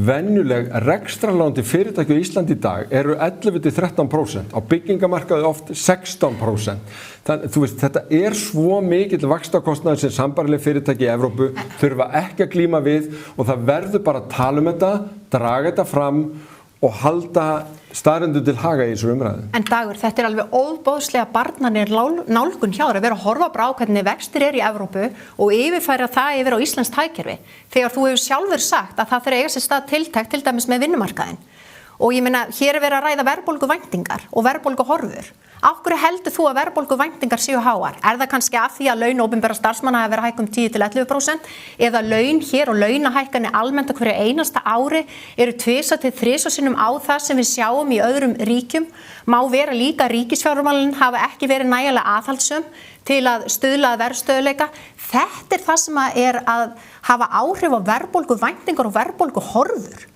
S8: Venjuleg rekstrarlán til fyrirtæki á Íslandi í dag eru 11-13%, á byggingamarkaði oft 16%. Þú veist, þetta er svo mikill vaxtakostnaður sem sambærileg fyrirtæki í Evrópu þurfa ekki að glíma við og það verður bara að tala um þetta, draga þetta fram og halda staðreyndu til haga í þessu umræðu.
S9: En Dagur, þetta er alveg óboðslega barnanir nálgun hjá þér að vera að horfa bara á hvernig vextir í Evrópu og yfirfæra það yfir á íslenskt hagkerfi. Þegar þú hefur sjálfur sagt að það þurfi að eiga sér stað tiltekt til dæmis með vinnumarkaðinn. Og ég meina, hér er verið að ræða verðbólguvæntingar og verðbólguhorfur. Af hverju heldur þú að verðbólguvæntingar séu háar? Er það kannski af því að laun opinberra starfsmanna hafa verið að hækka 10-11% eða laun hér og launahækkanir almennt á hverju einasta ári eru 2-3 sinnum á það sem við sjáum í öðrum ríkjum? Má vera líka ríkisfjármálin hafa ekki verið nægilega aðhaldssöm til að stuðla að verðstöðuleika? Þetta er það sem er að hafa áhrif á verðbólguvæntingar og verðbólguhorfur.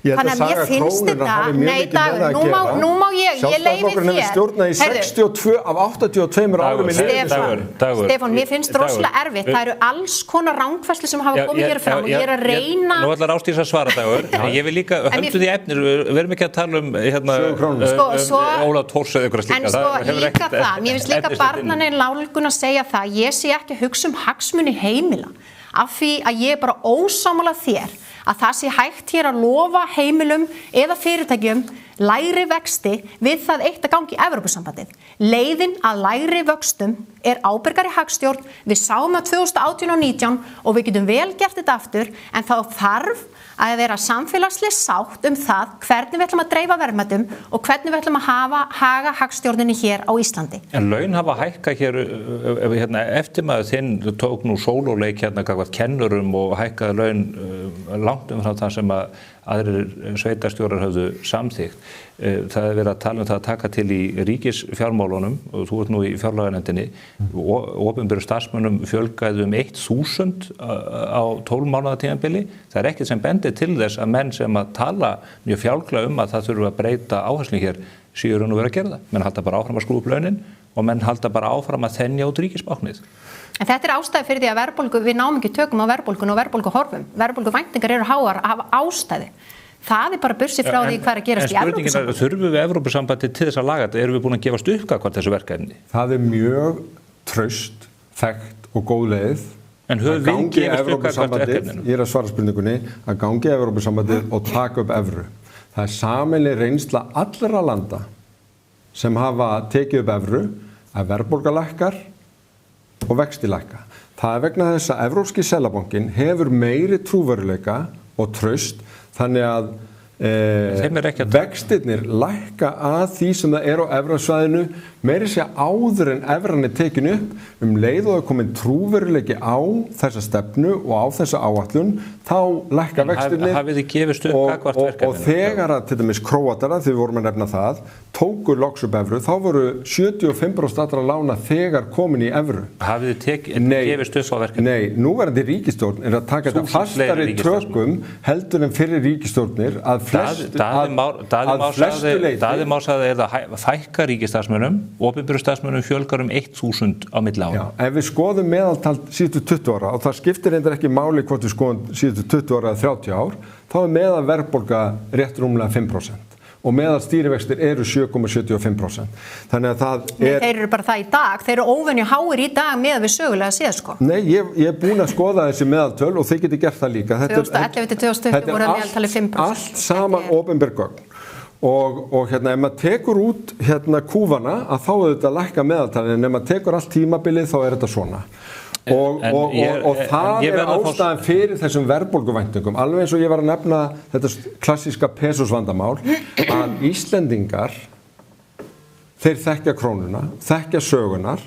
S8: Ég held
S9: Þannig að mér
S8: saga
S9: finnst
S8: krónunnar
S9: þetta-
S8: hafi mjög
S9: Nei,
S8: mikið með
S9: Dagur,
S8: það að gera.
S9: nú má ég leyfi
S8: Sjálfstæðisflokkurinn hefur
S9: þér.
S8: stjórnað í
S9: Heyrðu.
S8: 62 af 82 árum í liðinni.
S9: Stefán, mér finnst rosalega erfitt. Það eru alls konar rangfærslu sem hafa komið hér fram og ég er að reyna...
S3: Nú ætlar Ásdís að svara, Dagur. En ég vil líka, höldum því efnir, við verum ekki að tala um Ólaf Thors eða ykkur að slíka.
S9: En sko líka það, mér finnst líka barnanir nálgun að segja það, ég sé ekki að hugsa um hagsmuni heimila, af því að ég er bara ósammála þér að það sé hægt hér að lofa heimilum eða fyrirtækjum lægri vexti við það eitt að gangi í Evrópusambandið. Leiðin að lægri vöxtum er ábyrgari hagstjórn, við sáum að 2018 og 19 og við getum vel gert þetta aftur, en þá þarf að vera samfélagsleg sátt það hvernig við ætlum að dreifa verðmætum og hvernig við ætlum að haga hagstjórninni hér á Íslandi.
S3: En laun hafa hækkað hér, eftirmaður þinn tók nú sólóleik gagnvart kennurum og hækkaði laun langt umfram það sem að aðrir sveitarstjórar höfðu samþykkt. Það er verið að tala um það að taka til í ríkisfjármálunum og þú ert nú í fjárlaganefndinni og opinberum starfsmönnum fjölgaði 1000 á 12 mánaða tímabili. Það er ekkert sem bendir til þess að menn sem að tala mjög fjálglega að það þurfa að breyta áherslu hér séu nú verið að gera það. Menn halda bara áfram að skrúa upp launin og menn halda bara áfram að þenja út ríkisbáknið.
S9: En þetta er ástæði fyrir því að við náum ekki tökum á verðbólgun og verðbólguhorfum. Verðbólguvæntingar eru háar af ástæði. Það er bara bursi frá því hvað er að gerast í Evrópusambandinu.
S3: En þurfum við Evrópusambandið til þess að laga þetta? Erum við búin að gefast upp hvað þessu verkefni?
S8: Það er mjög traust, þekkt og góð leið
S3: En höfum við gefast upp hvað verkefninu?
S8: Ég er að svara spurningunni að gangi Evrópusambandið og taka upp evru. Það er sameiginleg reynsla allra landa sem hafa tekið upp evru að verðbólga lækkar og vexti lækka. Það er vegna þess að Evrópski seðlabankinn hefur meiri trúverðugleika og traust þannig að vextirnir lækka að því sem það er á evrasvæðinu meiri sé áður en evran er tekin upp leið og það er komin trúveruleiki á þessa stefnu og á þessa áætlun þá lækka vextirnir
S3: hafið þið gefist upp gagnvart verkefninu
S8: og þegar að til dæmis Króatara þegar við vorum að nefna það tóku loks upp evru þá voru 75% allra lána þegar komin í evru.
S3: Hafið þið gefist upp á verkefninu?
S8: Nei, núverandi ríkisstjórn er að taka þetta fastari tökum heldur en fyrir ríkisstjórnir að
S3: Daði Már sagði að fækka ríkisstarfsmönnum, opinberum starfsmönnum fjölgar 1000 á milli ára.
S8: Já, ef við skoðum meðaltal síðustu 20 ára og það skiptir reyndar ekki máli hvort við skoðum síðustu 20 ára eða 30 ár, þá er meðal verðbólga rétt rúmlega 5% og meðal stýrivextir eru 7,75%. Þannig að það er...
S9: Þeir eru bara það í dag, þeir eru óvenju háir í dag með við sögulega síðan sko.
S8: Nei, ég er búin að skoða þessi meðaltöl og þeir geti gert það líka.
S9: 2011-2020 voru meðaltali 5%.
S8: Allt saman opinber gögn. Og ef maður tekur út kúfana að þá er þetta lækka meðaltalið en ef maður tekur allt tímabilið þá er þetta svona. Og það er ástæðan fyrir þessum verðbólguvæntingum alveg eins og ég var að nefna þetta klassíska pesos-vandamál að Íslendingar þeir þekkja krónuna, þekkja sögunar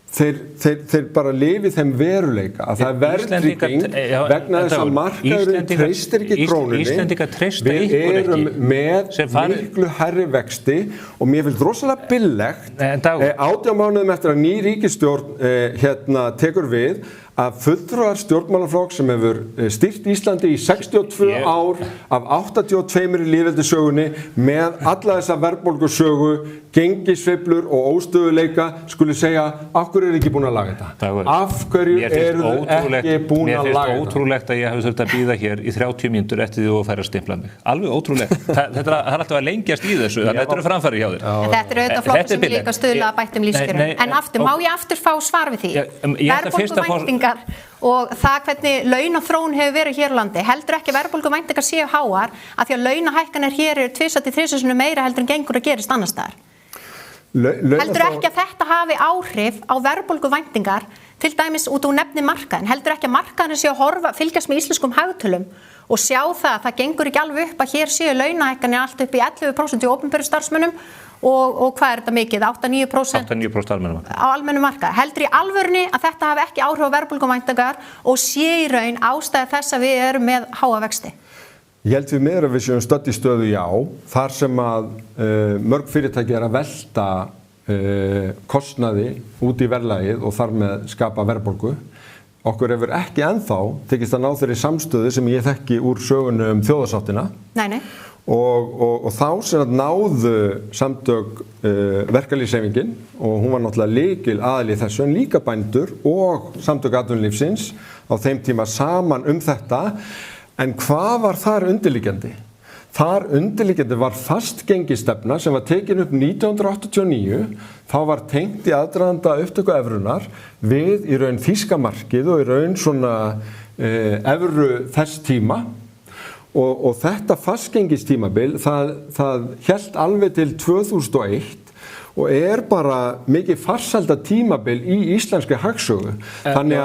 S8: þeir bara lifi þeim veruleika að það er verðtrygging vegna þess að markaðurinn treystir ekki krónunni við erum með miklu hærri vexti og mér finnst rosalega billegt 18 mánuðum eftir að ný ríkisstjórn tekur við að fulltrúar stjórnmálaflokk sem hefur stýrt Íslandi í 62 ár af 82 í lýðveldissögunni með alla þessa verðbólgusögu, gengisveiflur og óstöðuleika skuli segja af hverju er ekki búin að laga þetta? Af hverju eru ekki búin að laga þetta?
S3: Mér finnst ótrúlegt að ég hafi þurft að bíða hér í 30 mínútur eftir því þú færi að stimpla mig. Alveg ótrúlegt. Það er alltaf að lengjast í þessu, þannig að þetta eru framfæri hjá þér.
S9: Þetta eru auðvitað flokkur sem líka stuðla að bættum lífskjörum. En aftur, má ég aftur fá svar við því? Verðbólguvæntingar og það hvernig launaþróun hefur verið hér á landi heldur ekki verðbólguvæntingar séu háar af því að launahækkanir hér eru 2-3 sinnum meira heldur en gengur að gerist annars staðar. Heldur ekki að þetta hafi áhrif á verðbólguvæntingar til dæmis út úr nefni markaðin heldur ekki að markaðin séu að fylgjast með íslenskum hagtölum og sjá það gengur ekki alveg upp að hér séu launahækkanir allt upp í 11% í opinberum starfsmönnum og hvað er þetta mikið? 8-9% á almennum markaði. Heldur í alvörunni að þetta hafi ekki áhrif á verðbólguvæntingar og sé í raun ástæða þess að við erum með háa vexti?
S8: Ég held við meira að við séum stödd í stöðu já, þar sem að mörg fyrirtæki er að velta kostnaði út í verðlagið og þar með skapa verðbólgu. okkur hefur ekki ennþá tekist að ná þeirri samstöðu sem ég þekki úr sögunni þjóðarsáttina.
S9: Nei.
S8: Og þá sem að náðu samtök verkalýðshreyfingin og hún var náttúrulega lykil aðili í þessu en líka bændur og samtök atvinnulífsins á þeim tíma saman þetta. En hvað var þar undirliggjandi? Þar undirliggjandi var fastgengistefna sem var tekin upp 1989. Þá var tengt í aðdraganda upptöku evrunar við í raun þýska markið og í raun svona evru þess tíma. Og þetta fastgengistímabil, það hélt alveg til 2001 og bara mikið farsælda tímabil í íslenski hagsögu. Þannig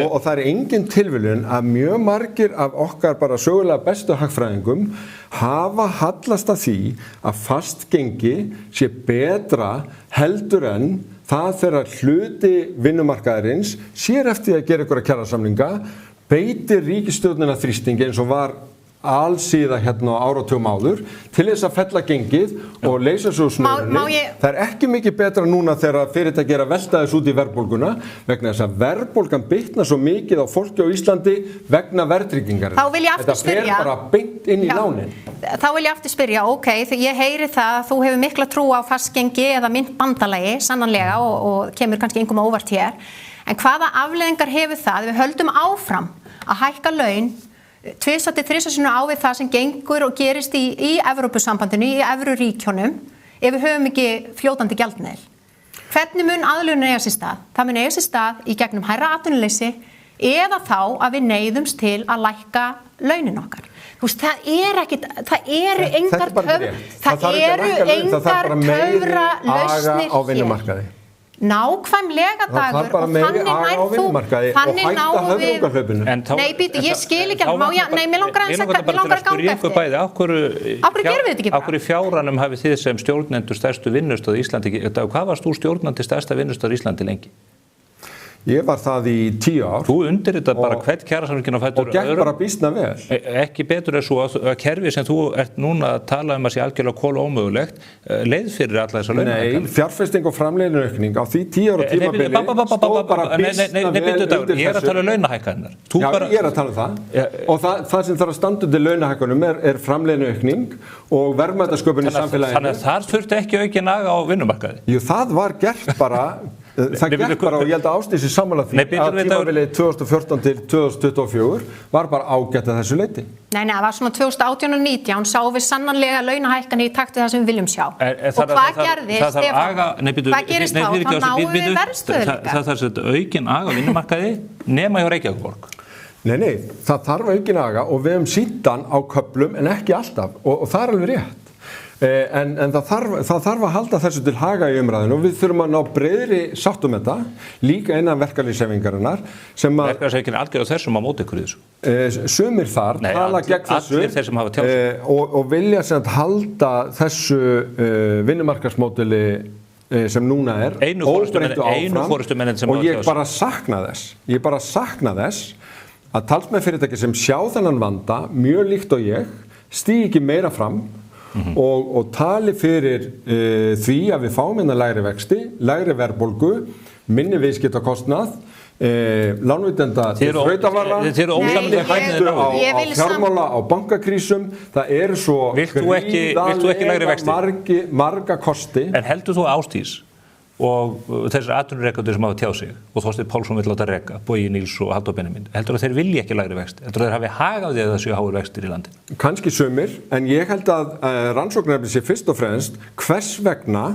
S8: og það engin tilviljun að mjög margir af okkar bara sögulega bestu hagfræðingum hafa hallast að því að fastgengi sé betra heldur en það þegar hluti vinnumarkaðarins sér eftir að gera einhverja kjarasamninga, beitir ríkisstjórnina þrýstingi eins og var allsíða hérna á áratugum áður til þess að fella gengið og leysa svo snurðunni. Það ekki mikið betra núna þegar fyrirtæki að velta þess út í verðbólguna vegna þess að verðbólgan bitnar svo mikið á fólki á Íslandi vegna verðtryggingar.
S9: Þá vil ég aftur spyrja.
S8: Þetta fer bara beint inn í lánin.
S9: Þá vil ég aftur spyrja, þegar ég heyri það að þú hefur mikla trú á fastgengi eða myntbandalagi, sannanlega og kemur kannski engum óvart hér. En hvaða afleiðingar hefur það ef við höldum áfram að hækka laun 2-3 sinnum á við það sem gengur og gerist í Evrópusambandinu, í evruríkjónum, ef við höfum ekki fljótandi gjaldmiðil. Hvernig mun aðlögunin eiga sér stað? Það mun eiga sér stað í gegnum hærra atvinnuleysi eða þá að við neyðumst til að lækka launin okkar. Þú veist, það eru engar töfra lausnir
S8: á vinnumarkaði.
S9: Nákvæmlega Dagur og þannig nær þú þannig náum við Nei, býtu, ég skil ekki mér langar að ganga eftir
S3: Af hverju
S9: gerum við þetta ekki bara?
S3: Af hverju fjárranum hafið þið sem stjórnendur stærstu vinnustöð í Íslandi hvað varst þú stjórnandi stærsta vinnustöð í Íslandi lengi?
S8: Ég var það í 10 ár.
S3: Þú undirritað bara hvert kjarasamningin á fætur
S8: og gekk bara býsna vel.
S3: Ekki betur svo að kerfi sem þú ert núna að tala að sé algjörlega kol ómögulegt leið fyrir alla þessa launahækkanir.
S8: Nei, fjárfesting og framleiðniaukning á því 10 ára tímabili stóð bara býsna vel undir þessu.
S3: Ég að tala launahækkanir.
S8: Já, ég að tala það. Og það sem þarf að standa undir launahækkanum er framleiðniaukning og verðmætasköpun í samfélaginu.
S3: Þannig að þar þurfti ekki aukin aga á vinnumarkaði.
S8: Jú, það var gert bara Það gekk bara og ég held að Ásdísi sammála því að tímabilið 2014 til 2024 var bara ágætt að þessu leyti.
S9: Nei, það var svona 2018 og 2019 sáum við sannanlega launahækkanir í takt við það sem við viljum sjá. Og hvað gerði, Stefán? Hvað gerist þá? Þá náum við verðstöðuleika.
S3: Það þarf að aukin aga á vinnumarkaði nema hjá Reykjavíkurborg.
S8: Nei, það þarf aukin aga og við höfum sýnt hann á köflum en ekki alltaf og það er alveg rétt. En það þarf að halda þessu til haga í umræðinu og við þurfum að ná breiðri sátt þetta líka innan verkalýðshreyfingarinnar sem að
S3: verkalýðshreyfingin er algjörlega þessum á móti ykkur í þessu.
S8: Sumir þar tala gegn þessu
S3: þeir sem hafa tjáð
S8: og vilja sem að halda þessu vinnumarkaðsmódeli sem núna er óbreyttu áfram og ég bara sakna þess að talsmenn fyrirtæki sem sjá þennan vanda mjög líkt og ég stígi ekki meira fram og tali fyrir því að við fáum hérna lægri vexti, lægri verðbólgu, minni viðskiptakostnað, lánveitenda til þrautavara, hættu á fjármála, á bankakrísum, það eru svo gríðarlega marga kosti.
S3: En heldur þú Ásdís og þessir atvinnurekendur sem hafa tjáð sig og Þorsteinn Pálsson vill láta reka, Bogi Níls og Halldór Benjamín, heldur að þeir vilji ekki lægri vexti? Heldur að þeir hafi hag af því að það séu háir vextir í landinu?
S8: Kannski sumir, en ég held að rannsóknarefni sé fyrst og fremst hvers vegna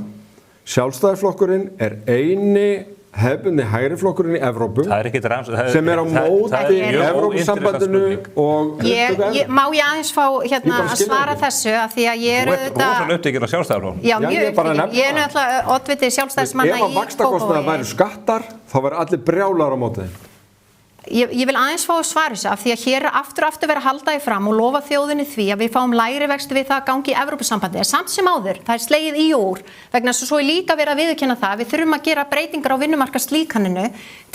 S8: Sjálfstæðisflokkurinn er eini hefbundi hægri flokkurinn í Evrópu sem er á móti Evrópusambandinu og
S9: Má ég aðeins fá að svara þessu af því að ég er auðvitað
S3: rosalega upptekinn af Sjálfstæðisflokknum.
S9: Já, mjög upptekinn. Ég er náttúrulega oddviti sjálfstæðismanna í
S8: Ef að vaxtakostnaðar væru skattar þá væru allir brjálar á móti þeim.
S9: Ég vil aðeins fá að svara þessu af því að hér er aftur verið að halda í fram og lofa þjóðinni því að við fáum lægri vexti við það að gangi í Evrópusambandið. Samt sem áður, það er slegið í úr vegna þess að svo er líka verið að viðurkenna það við þurfum að gera breytingar á vinnumarkaðslíkaninu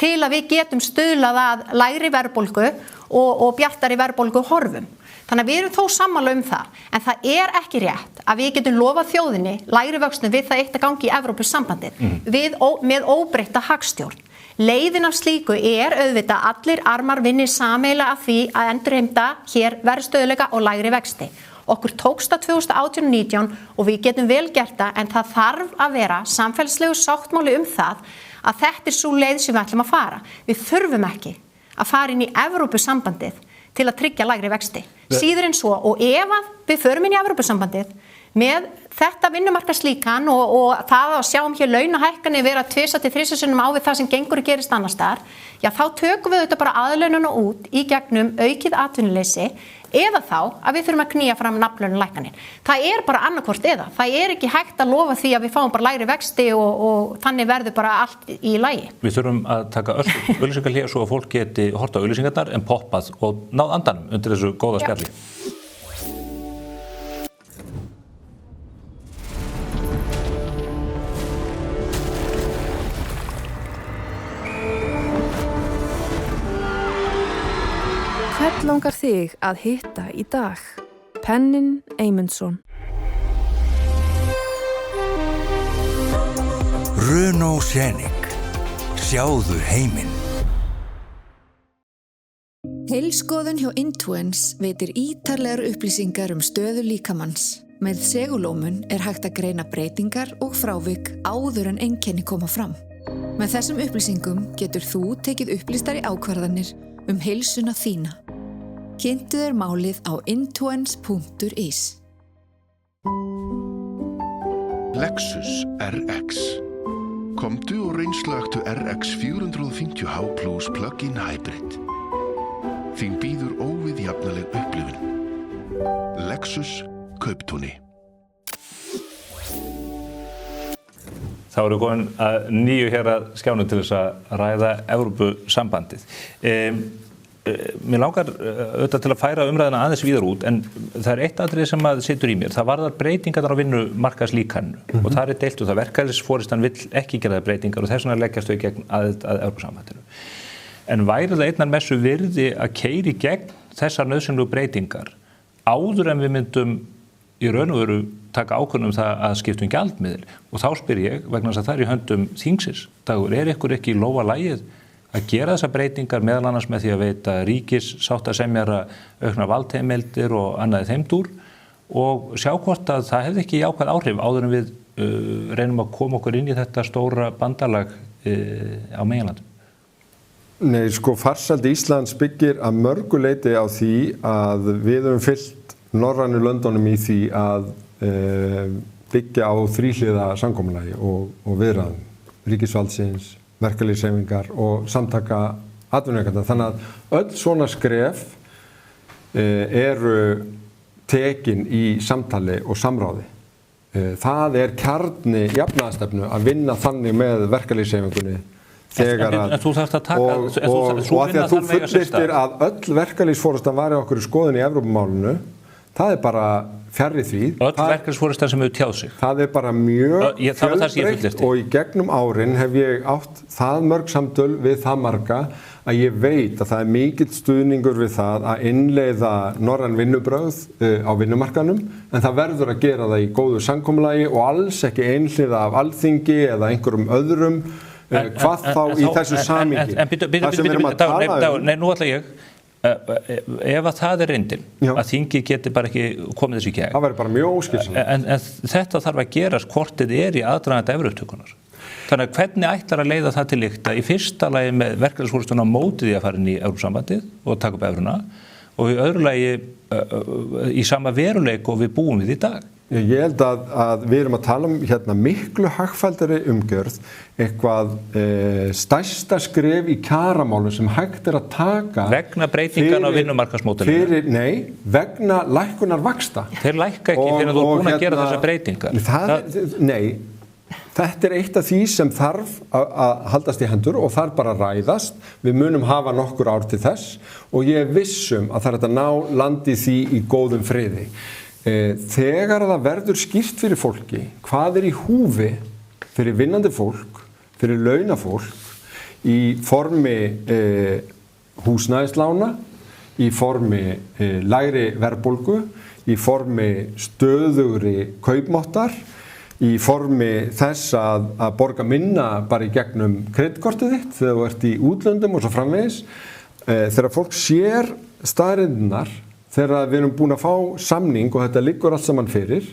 S9: til að við getum stuðlað að lægri verðbólgu og bjartari verðbólgu horfum. Þannig að við erum þó sammála það, en það er ekki rétt að við getum lofað þjóðinni lægri vöxtum við það eitt að gangi í Evrópusambandið með óbreytta hagstjórn. Leiðin af slíku auðvitað allir armar vinni sameiginlega að því að endurheimta hér verðstöðuleika og lægri vexti. Okkur tókst það 2018-19 og við getum vel gert það, en það þarf að vera samfélagslegu sáttmáli það að þetta svo leið sem við ætlum að fara. Við þurfum ekki að fara inn í Evrópusambandið til að tryggja lægri vexti. Síður en svo, og ef að við förum inn í Evrópusambandið með þetta vinnumarkaðslíkan og það að sjáum hér launahækkanir vera 2 til 3 sinnum á við það sem gengur og gerist annars staðar, já þá tökum við þetta bara aðlaununa út í gegnum aukið atvinnuleysi eða þá að við þurfum að knýja fram nafnlaunalækkanir. Það bara annarkvort eða. Það ekki hægt að lofa því að við fáum bara lægri vexti og þannig verður bara allt í lagi.
S3: Við þurfum að taka auglýsingahlé svo að fólk geti hort á auglýsingarnar en poppað og náð andanum undir þessu góða spjalli.
S4: Hvern langar þig að hitta í dag? Pennin Eymundsson.
S10: Renault Scenic. Sjáðu heiminn.
S1: Heilskoðun hjá Intuens veitir ítarlegar upplýsingar stöðu líkamanns. Með segulómun hægt að greina breytingar og frávik áður en einkenni koma fram. Með þessum upplýsingum getur þú tekið upplýstari ákvarðanir heilsuna þína. Kynntu þér málið á intuens.is.
S11: Lexus RX. Komdu og reynslagtu RX 450h Plus Plug-in Hybrid. Þín býður óviðjafnaleg upplifun. Lexus Kauptúni.
S3: Þá erum við komin að nýju hér að skjánum til þess að ræða Evrópusambandið. Mér langar auðvitað til að færa umræðina aðeins víðar út, en það eitt atriði sem situr í mér. Það varðar breytingarnar á vinnumarkaðslíkanu og það deilt það. Verkalýðsforystan vill ekki gera breytingar og þess vegna leggjast þau gegn að Evrópusambandinu. En væri það einnar messu virði að keyra í gegn þessar nauðsynlegu breytingar áður en við myndum í raun og veru taka ákvörðun það að skipta gjaldmiðil. Og þá spyr ég, vegna þess að það í höndum þingsins, Dagur, ykkur ekki í lófa lagið að gera þessar breytingar meðal annars með því að veita ríkissáttasemjara auknar valdheimildir og annaði þeim dúr og sjá hvort að það hefði ekki jákvæð áhrif áður en við reynum að koma okkur inn í þetta stóra bandalag á meginlandum?
S8: Nei, farsæld Íslands byggir að mörgu leyti á því að við höfum fylgt norrænu löndunum í því að byggja á þríhliða samkomulagi og viðræðum ríkisvaldsins, verkalýðshreyfingar og samtaka atvinnurekenda. Þannig að öll svona skref eru tekin í samtali og samráði. Það kjarni jafnaðarstefnu að vinna þannig með verkalýðshreyfingunni þegar að
S3: þú þarft að taka
S8: og að því að þú fullyrtir að öll verkalýðsforystan væri okkur í skoðun í Evrópumálinu, það bara fjarri því.
S3: Öll verkalýðsforystan sem hefur tjáð sig. Það
S8: bara mjög fjölbreytt og í gegnum árin hef ég átt það mörg samtöl við það marga að ég veit að það mikill stuðningur við það að innleiða norræn vinnubrögð á vinnumarkanum, en það verður að gera það í góðu samkomulagi og alls ekki einhliða af Alþingi eða einhverjum öðrum, hvað þá í þessu samhengi. Það sem við erum að tala um.
S3: Nei, nú ætla ég. Ef að það reyndin að þingi geti bara ekki komið þessu í gegn.
S8: Það verður bara mjög óskilsanlegt.
S3: En þetta þarf að gerast hvort þið í aðdraganda Evróputökunnar. Þannig að hvernig ætlar að leiða það til lykta í fyrsta lagi með verkalýðsforystuna á móti því að fara inn í Evrópusambandið og taka upp evruna og í öðru lagi í sama veruleik og við búum við í dag.
S8: Ég held að við erum að tala um miklu hagfelldari umgjörð, eitthvað stærsta skref í kjaramálum sem hægt að taka
S3: vegna breytingarna á vinnumarkaðsmódelinu.
S8: Nei, vegna lækkunar vaxta.
S3: Þeir lækka ekki fyrir að þú er búin að gera þessar breytingar.
S8: Nei, þetta eitt af því sem þarf að haldast í hendur og þarf bara að ræðast. Við munum hafa nokkur ár til þess og ég vissum að það að ná landi því í góðum friði. Þegar það verður skýrt fyrir fólki hvað í húfi fyrir vinnandi fólk, fyrir launafólk í formi húsnæðislána, í formi lægri verðbólgu, í formi stöðugri kaupmáttar, í formi þess að borga minna bara í gegnum kreditkortið þitt þegar þú ert í útlöndum og svo framvegis. Þegar fólk sér staðreyndirnar, þegar við erum búin að fá samning og þetta liggur allt saman fyrir,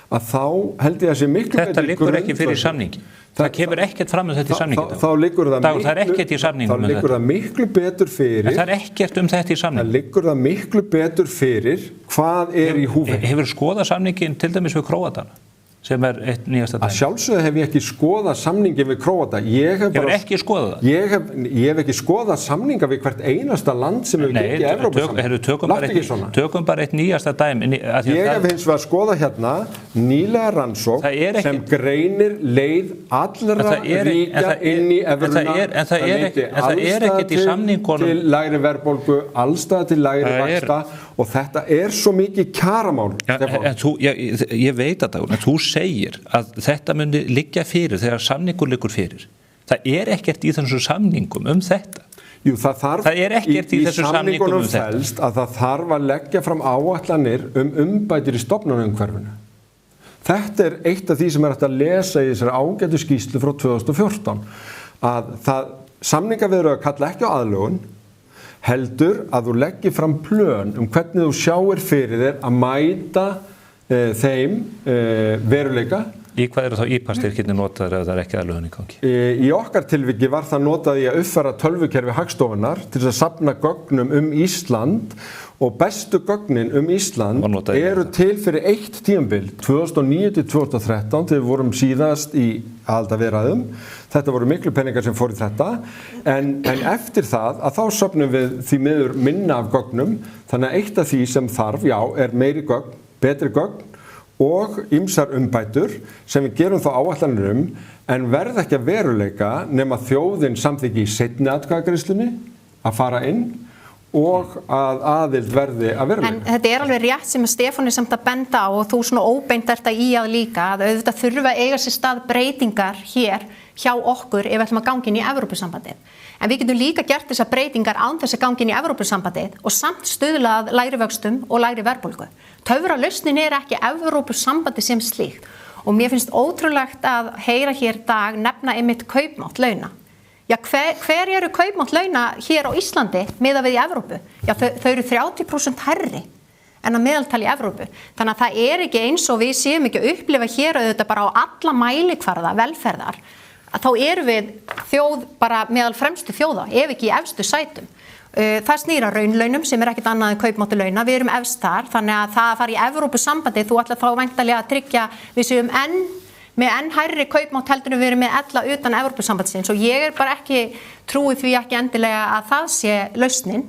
S8: að þá held ég að sé miklu
S3: Þetta liggur ekki fyrir samningi. Það kemur ekkert fram þetta í samningi.
S8: Þá liggur
S3: það er ekkert í samningum.
S8: Þá liggur það miklu betur fyrir.
S3: Það er ekkert þetta í samningi.
S8: Það liggur það miklu betur fyrir hvað í húfi.
S3: Hefur skoðað samningin til dæmis við Króatana, sem eitt nýjasta dæmi?
S8: Að sjálfsögðu hef ég ekki skoðað samningin við Króata.
S3: Hefur ekki skoðað það?
S8: Ég hef ekki skoðað samninga við hvert einasta land sem hefur gengið í Evrópusambandið.
S3: Tökum bara eitt nýjasta dæmi.
S8: Ég hef hins vegar skoðað hérna nýlega rannsókn sem greinir leið allra ríkja inn í evruna.
S3: En það er ekkert í samningunum.
S8: Til lægri verðbólgu, allstað til lægri vaxta og þetta svo mikið kjaramál.
S3: Ég veit að það, en þú segir að þetta myndi liggja fyrir þegar samningur liggur fyrir. Það ekkert í þessum samningum þetta.
S8: Jú, það
S3: ekkert í þessum samningum þetta.
S8: Felst að það þarf að leggja fram áætlanir umbætur í stofnanaumhverfinu. Þetta eitt af því sem hægt að lesa í þessari ágætu skýrslu frá 2014. Að samningaviðræður kalla ekki á aðlögun, heldur að þú leggir fram plön hvernig þú sjáir fyrir þér að mæta þeim veruleika.
S3: Í hvað þá IPA-styrkirnir notaðir ef það ekki aðlögun í gangi?
S8: Í okkar tilviki var það notað í að uppfæra tölvukerfi Hagstofunnar til þess að safna gögnum Ísland og bestu gögnin Ísland eru til fyrir eitt tímabil, 2009 til 2013, þegar við vorum síðast í aðildarviðræðum. Þetta voru miklu peningar sem fór í þetta, en eftir það að þá söfnum við því miður minna af gögnum, þannig að eitt af því sem þarf, meiri gögn, betri gögn og ýmsar umbætur sem við gerum þá áætlanir en verða ekki að veruleika nema þjóðin samþykki í seinni atkvæðagreiðslunni að fara inn og að aðild verði að veruleika.
S9: En þetta alveg rétt sem Stefán samt að benda á og þú svona óbeint þetta í að líka að auðvitað þurfa að eiga sér stað breytingar hér hjá okkur ef við ætlum að ganga inn í Evrópusambandið. En við getum líka gert þessar breytingar án þess að ganga inn í Evrópusambandið og samt stuðlað lægri vöxtum og lægri verðbólgu. Töfralausnin ekki Evrópusambandið sem slíkt og mér finnst ótrúlegt að heyra hér dag nefna einmitt kaupmátt launa. Hver eru kaupmátt launa hér á Íslandi miðað við í Evrópu? Þau eru 30% hærri en að meðaltali í Evrópu. Þannig að það ekki eins og við séum ekki að upplifa hér auðvitað bara á alla mælikvarða velferðar. Að þá erum við þjóð bara meðal fremstu þjóða, ef ekki í efstu sætum. Það snýra raunlaunum sem ekkert annað en kaupmáttu launa. Við erum efst þar, þannig að það að fara í Evrópusambandið, þú ætlar þá væntanlega að tryggja við séum með enn hærri kaupmátt heldur en við erum með ella utan Evrópusambandsins og ég bara ekki trúi því ekki endilega að það sé lausnin.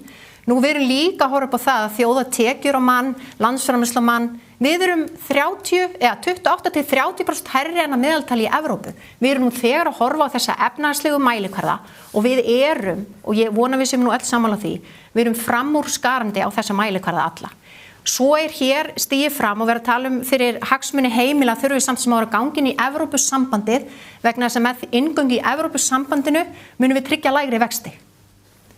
S9: Nú við erum líka að horfa upp á það að þjóðatekjur á mann, landsframleiðsla á mann, við erum 28 til 30% hærri en að meðaltali í Evrópu. Við erum nú þegar að horfa á þessa efnahagslegu mælikvarða og við erum, og ég vona við sem nú öll sammála því, við erum framúrskarandi á þessa mælikvarða alla. Svo hér stigið fram og verið að tala fyrir hagsmuni heimila þurfum við samt sem að vera gangin í Evrópusambandið vegna þess að með inngöngu í Evrópusambandinu munum við tryggja lægri vexti.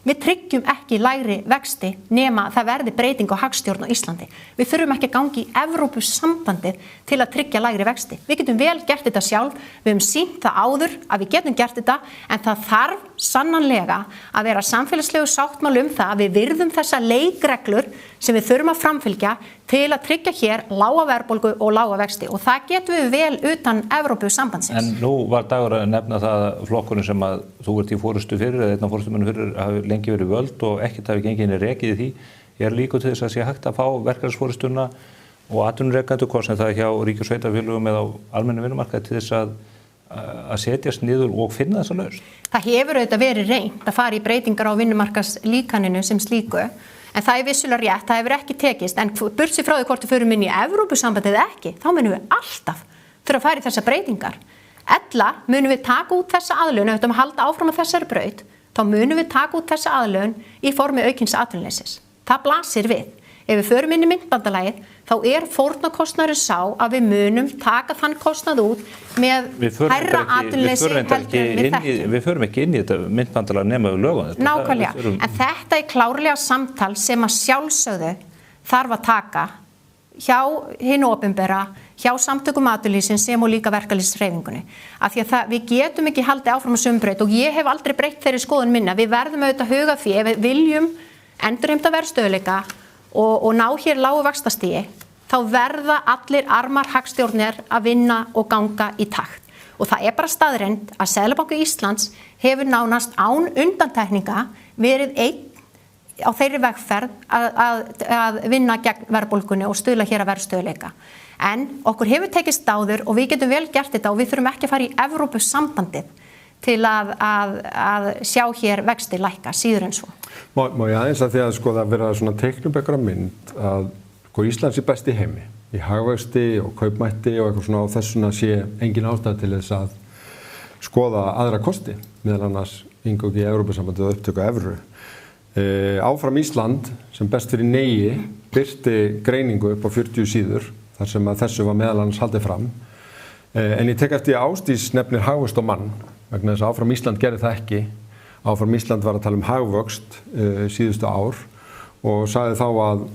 S9: Við tryggjum ekki lægri vexti nema það verði breyting á hagstjórn á Íslandi. Við þurfum ekki að gangi í Evrópusambandið til að tryggja lægri vexti. Við getum vel gert þetta sjálf, við höfum sýnt það áður að við getum gert þetta, en það þarf sannanlega að vera samfélagslegu sáttmál það að við virðum þessa leikreglur sem við þurfum að framfylgja til að tryggja hér lága verðbólgu og lága vexti og það getum við vel utan Evrópusambandsins.
S3: En nú var dagur að nefna það að flokkurinn sem að þú ert í forystu fyrir eða einn af forystumönnum fyrir hafi lengi verið völd og ekkert hafi gengið inn í rekið í því. Ég líka til þess að sé hægt að fá verkefnisforystuna og atvinnurekendur hvort sem það hjá ríki- og sveitarfélögum eða á almennum vinnumarkaði til þess að setjast niður og finna þessa lausn.
S9: Það hefur auðvitað verið reynt að fara í breytingar á vinnumarkaðslíkaninu sem slíku. En það vissulega rétt, það hefur ekki tekist, en burtséð frá því hvort við förum inn í Evrópusambandið eða ekki, þá munum við alltaf þurfa að fara í þessa breytingar. Ella munum við taka út þessa aðlögun, ef við ætlum að halda áfram á þessari braut, þá munum við taka út þessa aðlögun í formi aukins atvinnuleysis. Það blasir við. Ef við förum inn í myntbandalagið, þá fórnarkostnaðurinn sá að við munum taka þann kostnað út með hærra atvinnuleysi heldur við þekkjum.
S3: Við förum ekki inn í þetta myntbandalag nema við lögum.
S9: Nákvæmlega, en þetta klárlega samtal sem að sjálfsögðu þarf að taka hjá hinu opinbera, hjá samtökum atvinnulífsins sem og líka verkalýðshreyfingunni. Af því að við getum ekki haldið áfram að sömbraut og ég hef aldrei breytt þeirri skoðun minna. Við verðum auðvitað að huga því ef við viljum endurheimta verðstöðugleika og ná hér lágu vaxtastigi, þá verða allir armar hagstjórnir að vinna og ganga í takt. Og það bara staðreynd að Seðlabanki Íslands hefur nánast án undantekninga verið einn á þeirri vegferð að vinna gegn verðbólgunni og stuðla hér að verðstöðugleika. En okkur hefur tekist áður og við getum vel gert þetta og við þurfum ekki að fara í Evrópusambandið til að sjá hér vexti lækka síður en svo.
S8: Má ég aðeins að því að sko það vera svona teiknum einhverja mynd að sko Íslands best í heimi í hagvexti og kaupmætti og eitthvað svona og þessuna sé engin ástæða til þess að skoða aðra kosti, meðal annars inngöngu í Evrópusambandið og upptöku evru. Áfram Ísland sem best fyrir negi birti greiningu upp á 40 síður þar sem að þessu var meðal annars haldið fram. En ég tek eftir að Ásdís nefnir hagvöxt og mann vegna þess að Áfram Ísland gerði það ekki. Áfram Ísland var að tala hagvöxt síðustu ár og sagði þá að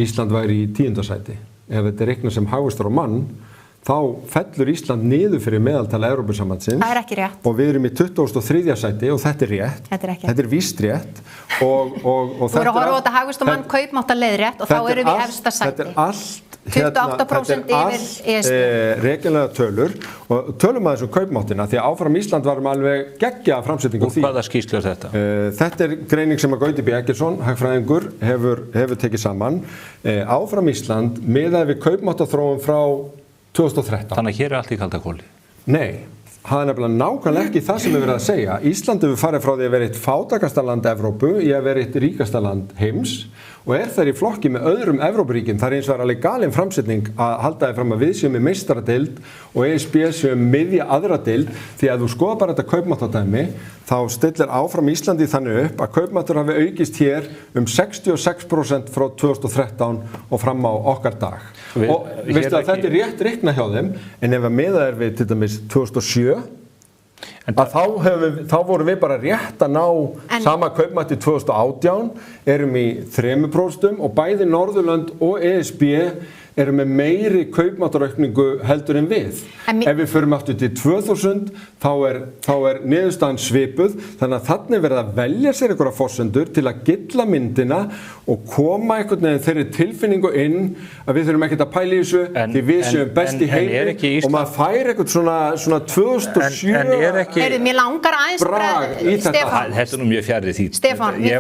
S8: Ísland væri í 10. sæti. Ef þetta reiknað sem hagvöxtur og mann þá fellur Ísland niður fyrir meðaltala Evrópusambandsins.
S9: Það ekki rétt.
S8: Og við erum í 23. sæti og þetta rétt. Þetta víst rétt. Og
S9: þú eru að horfa á þetta hagvöxt og mann kaupmáttar leiðrétt og þá erum við efsta sæti.
S8: Þetta allt
S9: 28% yfir ESB.
S8: Reikjanlega tölur og tölum að þessum kaupmáttina því að Áfram Ísland varum alveg geggja framsetningu því.
S3: Úr hvaða skýrslu þetta?
S8: Þetta greining sem að Gauti B. Eggertsson, hagfræðingur, hefur tekið saman. Áfram Ísland miðað við kaupmáttaþróun frá 2013.
S3: Þannig að hér allt í kalda kóli?
S8: Nei, það nefnilega nákvæmlega ekki það sem við verið að segja. Ísland hefur farið frá því að vera eitt fátækasta land Evrópu í að vera eitt ríkasta land heims og þær í flokki með öðrum Evrópuríkjum. Það eins og alveg galin framsetning að halda þið fram að við séum með meistaradeild og ESB séum miðja aðra deild því að þú skoða bara þetta kaupmáttadæmi þá stillir Áfram Íslandi þannig upp að kaupmáttur hafi aukist hér 66% frá 2013 og fram á okkar dag. Og veistu að þetta rétt reikna hjá þeim en ef að miða við til dæmis 2007 að þá vorum við bara rétt að ná sama kaupmætti 2018 erum í 3% og bæði Norðurlönd og ESB erum með meiri kaupmáttaraukningu heldur en við. Ef við förum aftur til 2000 þá er niðurstaðan svipuð þannig að þannig verða að velja sér einhverja forsendur til að gylla myndina og koma einhvern veginn þeirri tilfinningu inn að við þurfum ekkert að pæla í þessu því við séum best í heimi og maður fær eitthvað svona 2007
S9: Mér langar aðeins
S8: brag í þetta.
S3: Þetta nú mjög fjarið því.
S9: Stefán,
S3: ég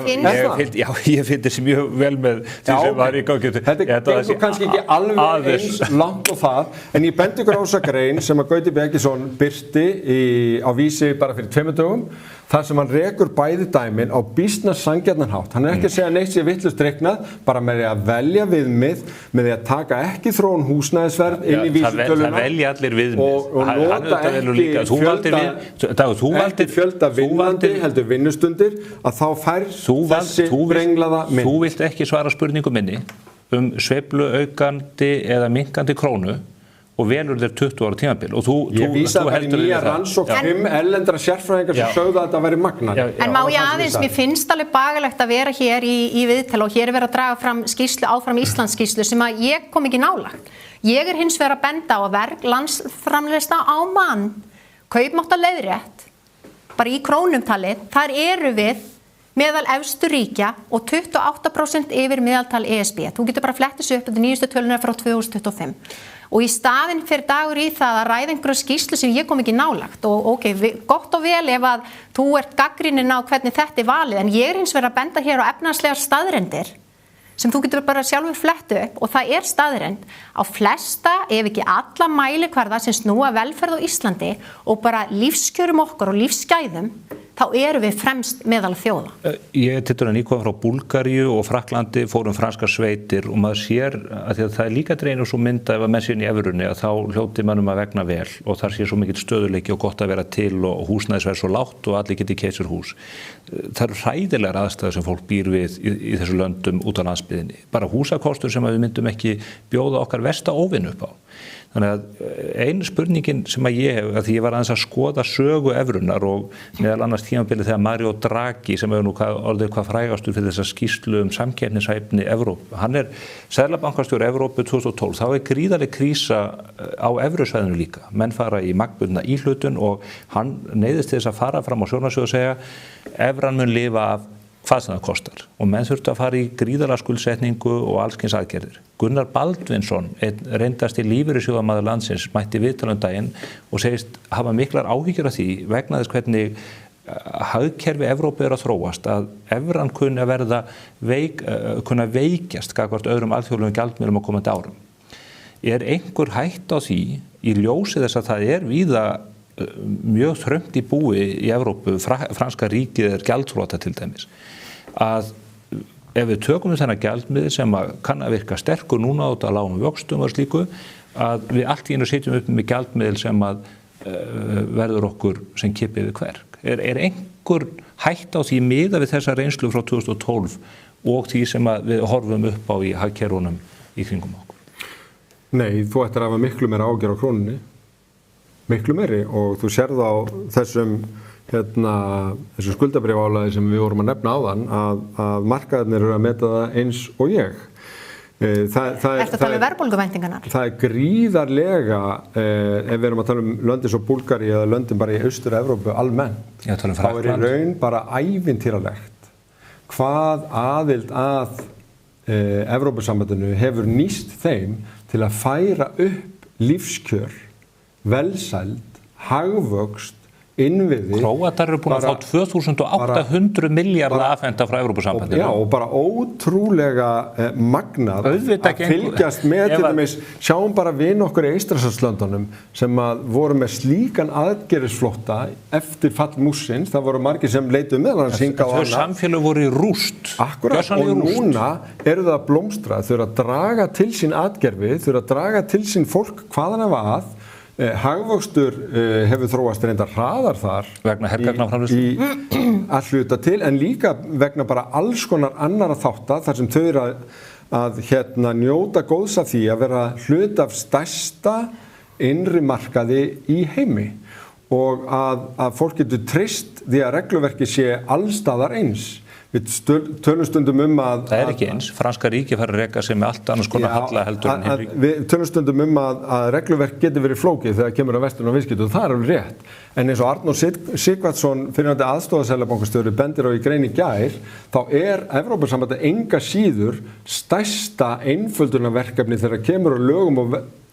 S3: finn þessi mjög vel með því sem var í gangi.
S8: Þetta gengur kannski ekki alveg eins langt og það, en ég bendi ykkur á þessa grein sem að Gauti B. Eggertsson birti á Vísi bara fyrir 2 dögum, þar sem hann rekur bæði dæmin á býsna sanngjarnan hátt. Hann ekki að segja neitt sé vitlaust reiknað, bara með því að velja viðmið, með því að taka ekki þróun húsnæðisverð inn í vísitöluna.
S3: Það velja allir viðmið.
S8: Og nota ekki fjölda vinnandi, heldur vinnustundir, að þá fær þessi brenglaða mynd.
S3: Þú vilt ekki svara spurningu minni sveifluaukandi eða minnkandi krónu og velur þér 20 ára tímabil og
S8: ég vísa bara í nýja rannsókn 5 erlendra sérfræðingar sem sögðu að þetta væri magnað.
S9: En má ég aðeins, mér finnst alveg bagalegt að vera hér í viðtal og hér er verið að draga fram skýrslu, áfram Íslandsskýrslu sem að ég kom ekki nálægt. Ég er hins vegar að benda á að verg landsframleiðsla á mann, kaupmáttaleiðrétt, bara í krónumtalið, þar eru við meðal efstu ríkja og 28% yfir meðaltal ESB. Þú getur bara flettis upp þetta nýjustu tölunar frá 2025. Og í staðinn fyrir dagur í það að ræða einhverju skýrslu sem ég kom ekki nálagt og gott og vel ef að þú ert gagnrýnin á hvernig þetta er valið en ég er hins vegar að benda hér á efnahagslegar staðreyndir sem þú getur bara sjálfur flettu upp og það er staðreynd á flesta ef ekki alla mælikvarða sem snúa velferð á Íslandi og bara lífskjörum okkar og lífsgæðum þá eru við fremst meðal þjóða.
S3: Ég tittur að nýkoma frá Búlgaríu og Frakklandi, fórum franskar sveitir og maður sér að það er líka dreinu svo mynda ef að menn sér í evrunni að þá hljóti mannum að vegna vel og þar sé svo mikill stöðuleiki og gott að vera til og húsnæðisverð svo lágt og allir geti keypt sér hús. Það eru hræðilegar aðstæður sem fólk býr við í þessu löndum út á landsbyggðinni. Bara húsakostur sem við myndum ekki bjóða okkar versta óvinn upp á. Þannig að einu spurningin sem að ég hef, að því ég var aðeins að skoða sögu evrunar og meðal annars tímabili þegar Mario Draghi, sem nú orðið hvað frægastur fyrir þessa skýrslu samkeppnishæfni Evrópu, hann seðlabankastjóri Evrópu 2012, þá gríðarleg krísa á evrusvæðinu líka. Menn fara í magnbundna íhlutun og hann neyðist til þess að fara fram á sjónarsjóð og segja evran mun lifa af hvað sem það kostar og menn þurftu að fara í gríðarlega skuldsetningu og allskyns aðgerðir. Gunnar Baldvinsson, reyndasti lífeyrissjóðamaður landsins, mætti viðtal daginn og segist hafa miklar áhyggjur af því vegna þess hvernig hagkerfi Evrópu að þróast að evran kunni að verða veikjast gagnvart öðrum alþjóðlegum gjaldmiðlum á komandi árum. Einhver hætt á því í ljósi þess að það víða mjög þröngt í búi í Evrópu, franska ríkið gjaldþrota til dæmis, að ef við tökum við þennan gjaldmiðil sem kann að virka sterkur núna út að lágum vöxtum og slíku, að við allt í einu sitjum upp með gjaldmiðil sem að verður okkur sem kipið við kverk. Einhver hætt á því miðað við þessa reynslu frá 2012 og því sem að við horfum upp á í hagkerfunum í kringum okkur?
S8: Nei, þú ættir að hafa miklu meira ágjör á krónunni, miklu meiri, og þú sérð á þessum skuldabréfaálagi sem við vorum að nefna áðan að markaðirnir eru að meta það eins og ég.
S9: Ertu að tala um verðbólguvæntingarnar? Það
S8: gríðarlega, ef við erum að tala löndin svo Búlgaríu eða löndin bara í Austur-Evrópu almennt, þá í raun bara ævintýralegt hvað aðild að Evrópusambandinu hefur nýst þeim til að færa upp lífskjör, velsæld, hagvöxt, innviði.
S3: Króatar eru búin að fá 2800 milljarða afhenta frá Evrópusambandinu.
S8: Já, og bara ótrúlega magnað að fylgjast með til dæmis, sjáum bara vin okkur í Eystrasaltslöndunum sem að voru með slíkan aðgerðisflótta eftir fall Múrsins, það voru margir sem leituðu meðal hans hingað á annað.
S3: Þau samfélög voru í rúst.
S8: Akkurat, og núna eru það að blómstra, þau eru að draga til sín atgerfi, þau eru að draga til sín fólk hvaðan af að. Hagvöxtur hefur þróast reyndar hraðar þar
S3: vegna hergagnaframleiðslu
S8: að hluta til, en líka vegna bara alls konar annara þátta þar sem þau eru að njóta góðs af því að vera hluta af stærsta innri markaði í heimi og að fólk getur treyst því að regluverki sé allstaðar eins. Við tölum stundum að...
S3: Það ekki eins. Franska ríki fara að reka sig með allt annars konar halla heldur en hinn ríki.
S8: Við tölum stundum að regluverk getur verið flókið þegar kemur að verslun og viðskiptum og það alveg rétt. En eins og Arnór Sighvatsson, fyrrverandi aðstoðarseðlabankastjóri, bendir á í grein í gær, þá Evrópusambandið enga síður stærsta einföldunarverkefni þegar kemur á lögum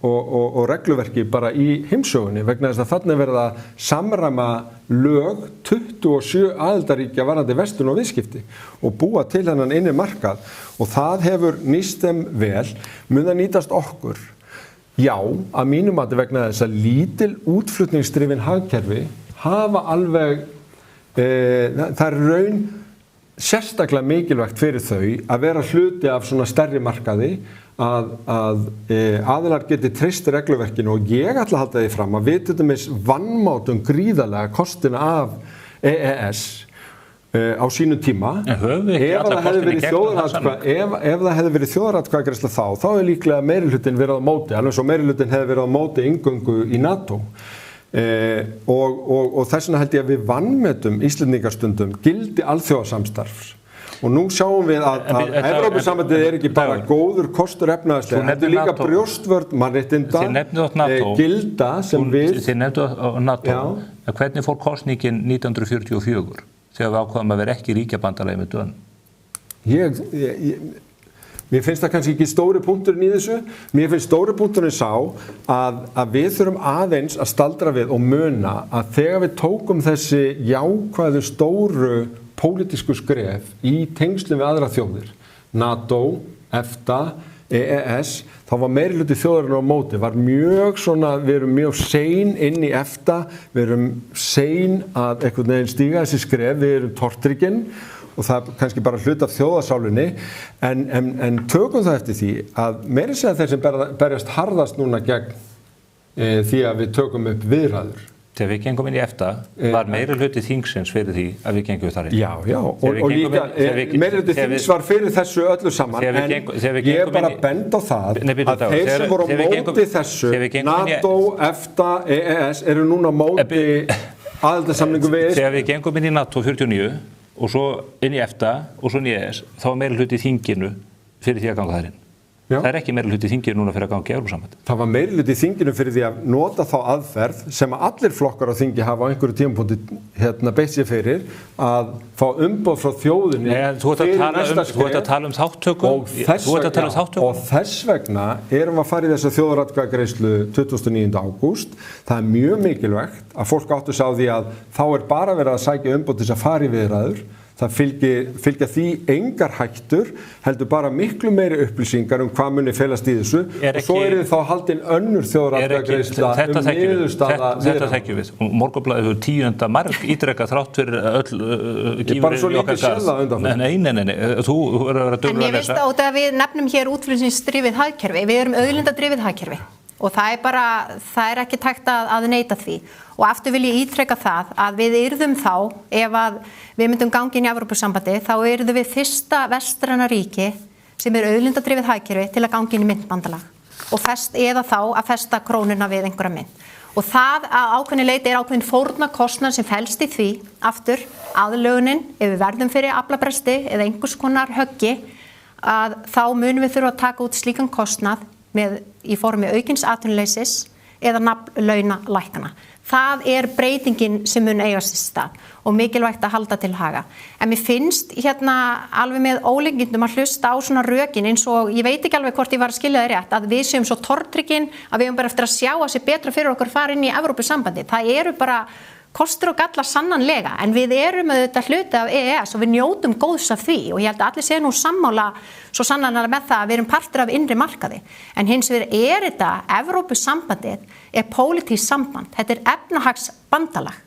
S8: og regluverki bara í heimsögunni vegna þess að þarna verða að samræma lög 27 aðildarríkja varðandi verslun og viðskipti og búa til hennan innri markað og það hefur nýst þeim vel, mun það nýtast okkur. Já, að mínum mati vegna þess að lítil útflutningsdrifin hagkerfi hafa alveg, það er raun sérstaklega mikilvægt fyrir þau að vera hluti af svona stærri markaði að aðilar geti treyst regluverkinu og ég ætla að halda því fram að við til dæmis vannmátum gríðarlega kostina af EES á sínum tíma. Ef það hefði verið þjóðaratkvæðagreiðsla þá er líklega meirihlutin verið á móti, alveg svo meirihlutin hefði verið á móti inngöngu í NATO. Og þess vegna held ég að við vannmetum Íslendingarstundum gildi alþjóðasamstarfs. Og nú sjáum við að Evrópusambandið ekki bara góður kostur efnahagslega, þetta líka brjóstvörn mannréttinda, gilda sem við...
S3: Þið nefndu NATO, hvernig fór kosningin 1944 þegar við ákváðum að vera ekki ríkjabandalagi með Dönum?
S8: Mér finnst það kannski ekki stóri punkturinn í þessu, mér finnst stóri punkturinn sá að við þurfum aðeins að staldra við og muna að þegar við tókum þessi jákvæðu stóru pólitísku skref í tengslum við aðra þjóðir, NATO, EFTA, EES, þá var meirihluti þjóðarinnar á móti, var mjög svona, við erum mjög sein inn í EFTA, við erum sein að einhvern veginn stíga þessi skref, við erum tortryggin og það er kannski bara hlut af þjóðarsálinni, en tökum það eftir því að meira segja þeir sem berjast harðast núna gegn því að við tökum upp viðræður.
S3: Þegar við gengum inn í EFTA var meiri hluti þingsins fyrir því að við gengum þar inn.
S8: Já, og líka meiri hluti þings var fyrir þessu öllu saman, en ég er bara bend á það að þeir sem voru á móti þessu, NATO, EFTA, EES, eru núna á móti aðildarsamningu við ESB.
S3: Þegar við gengum inn í NATO 49 og svo inn í EFTA og svo inn í ES, þá var meiri hluti í þinginu fyrir því að ganga þar inn.
S8: Já.
S3: Það ekki meiri hluti í þinginu núna fyrir að ganga í Evrópusambandið.
S8: Það var meiri hluti í þinginu fyrir því að nota þá aðferð sem að allir flokkar á þingi hafa á einhverju tímapunkti beitt sér fyrir að fá umboð frá þjóðinni fyrir næsta skref.
S3: Þú ert að tala um þátttöku.
S8: Og þess vegna erum við að fara í þessa þjóðaratkvæðagreiðslu 29. ágúst. Það er mjög mikilvægt að fólk áttu sig á því að þá er bara verið að sækja umboð til þess að fara í viðræður. Það fylgja því engar hættur, heldur bara miklu meiri upplýsingar hvað muni felast í þessu og svo þið þá haldin önnur þjóðaratkvæðagreiðsla niðurstaða viðræðna.
S3: Þetta þekkjum við. Morgunblaðið hefur 10. marg ítrekað þrátt fyrir öll
S8: gífurinn í okkar garð.
S3: Nei. Þú verður að vera duglegur að lesa.
S9: En ég veist að við nefnum hér útflutningsdrifið hagkerfi. Við erum auðlindadrifið hagkerfi. Og það er ekki tækt að neita því. Og aftur vil ég ítreka það að við yrðum þá, ef að við myndum gangi inn í Evrópusambandi, þá yrðum við fyrsta vestræna ríki sem auðlindadrifið hagkerfi til að gangi inn í myntbandalag. Eða þá að festa krónuna við einhverja mynd. Og það að ákveðni leiti ákveðin fórnarkostnaður sem felst í því, aftur, aðlögunin, ef við verðum fyrir aflabresti eða einhvers konar höggi, að þá munum við þurfa að taka út slíkan kostnað í formi aukins atvinnuleysis eða launa-lækkana. Það er breytingin sem mun eiga sér stað og mikilvægt að halda til haga. En mér finnst alveg með ólíkindum að hlusta á svona rökin eins og ég veit ekki alveg hvort ég var að skilja það rétt að við séum svo tortryggin að við höfum bara eftir að sjá að sé betra fyrir okkur fara inn í Evrópusambandi. Það eru bara kostur og gallar sannanlega en við erum auðvitað hluti af EES og við njótum góðs af því og ég held að allir séu nú sammála svo sannanlega með það að við erum partur af innri markaði. En hins vegar þetta Evrópusambandið pólitískt samband, þetta efnahagsbandalag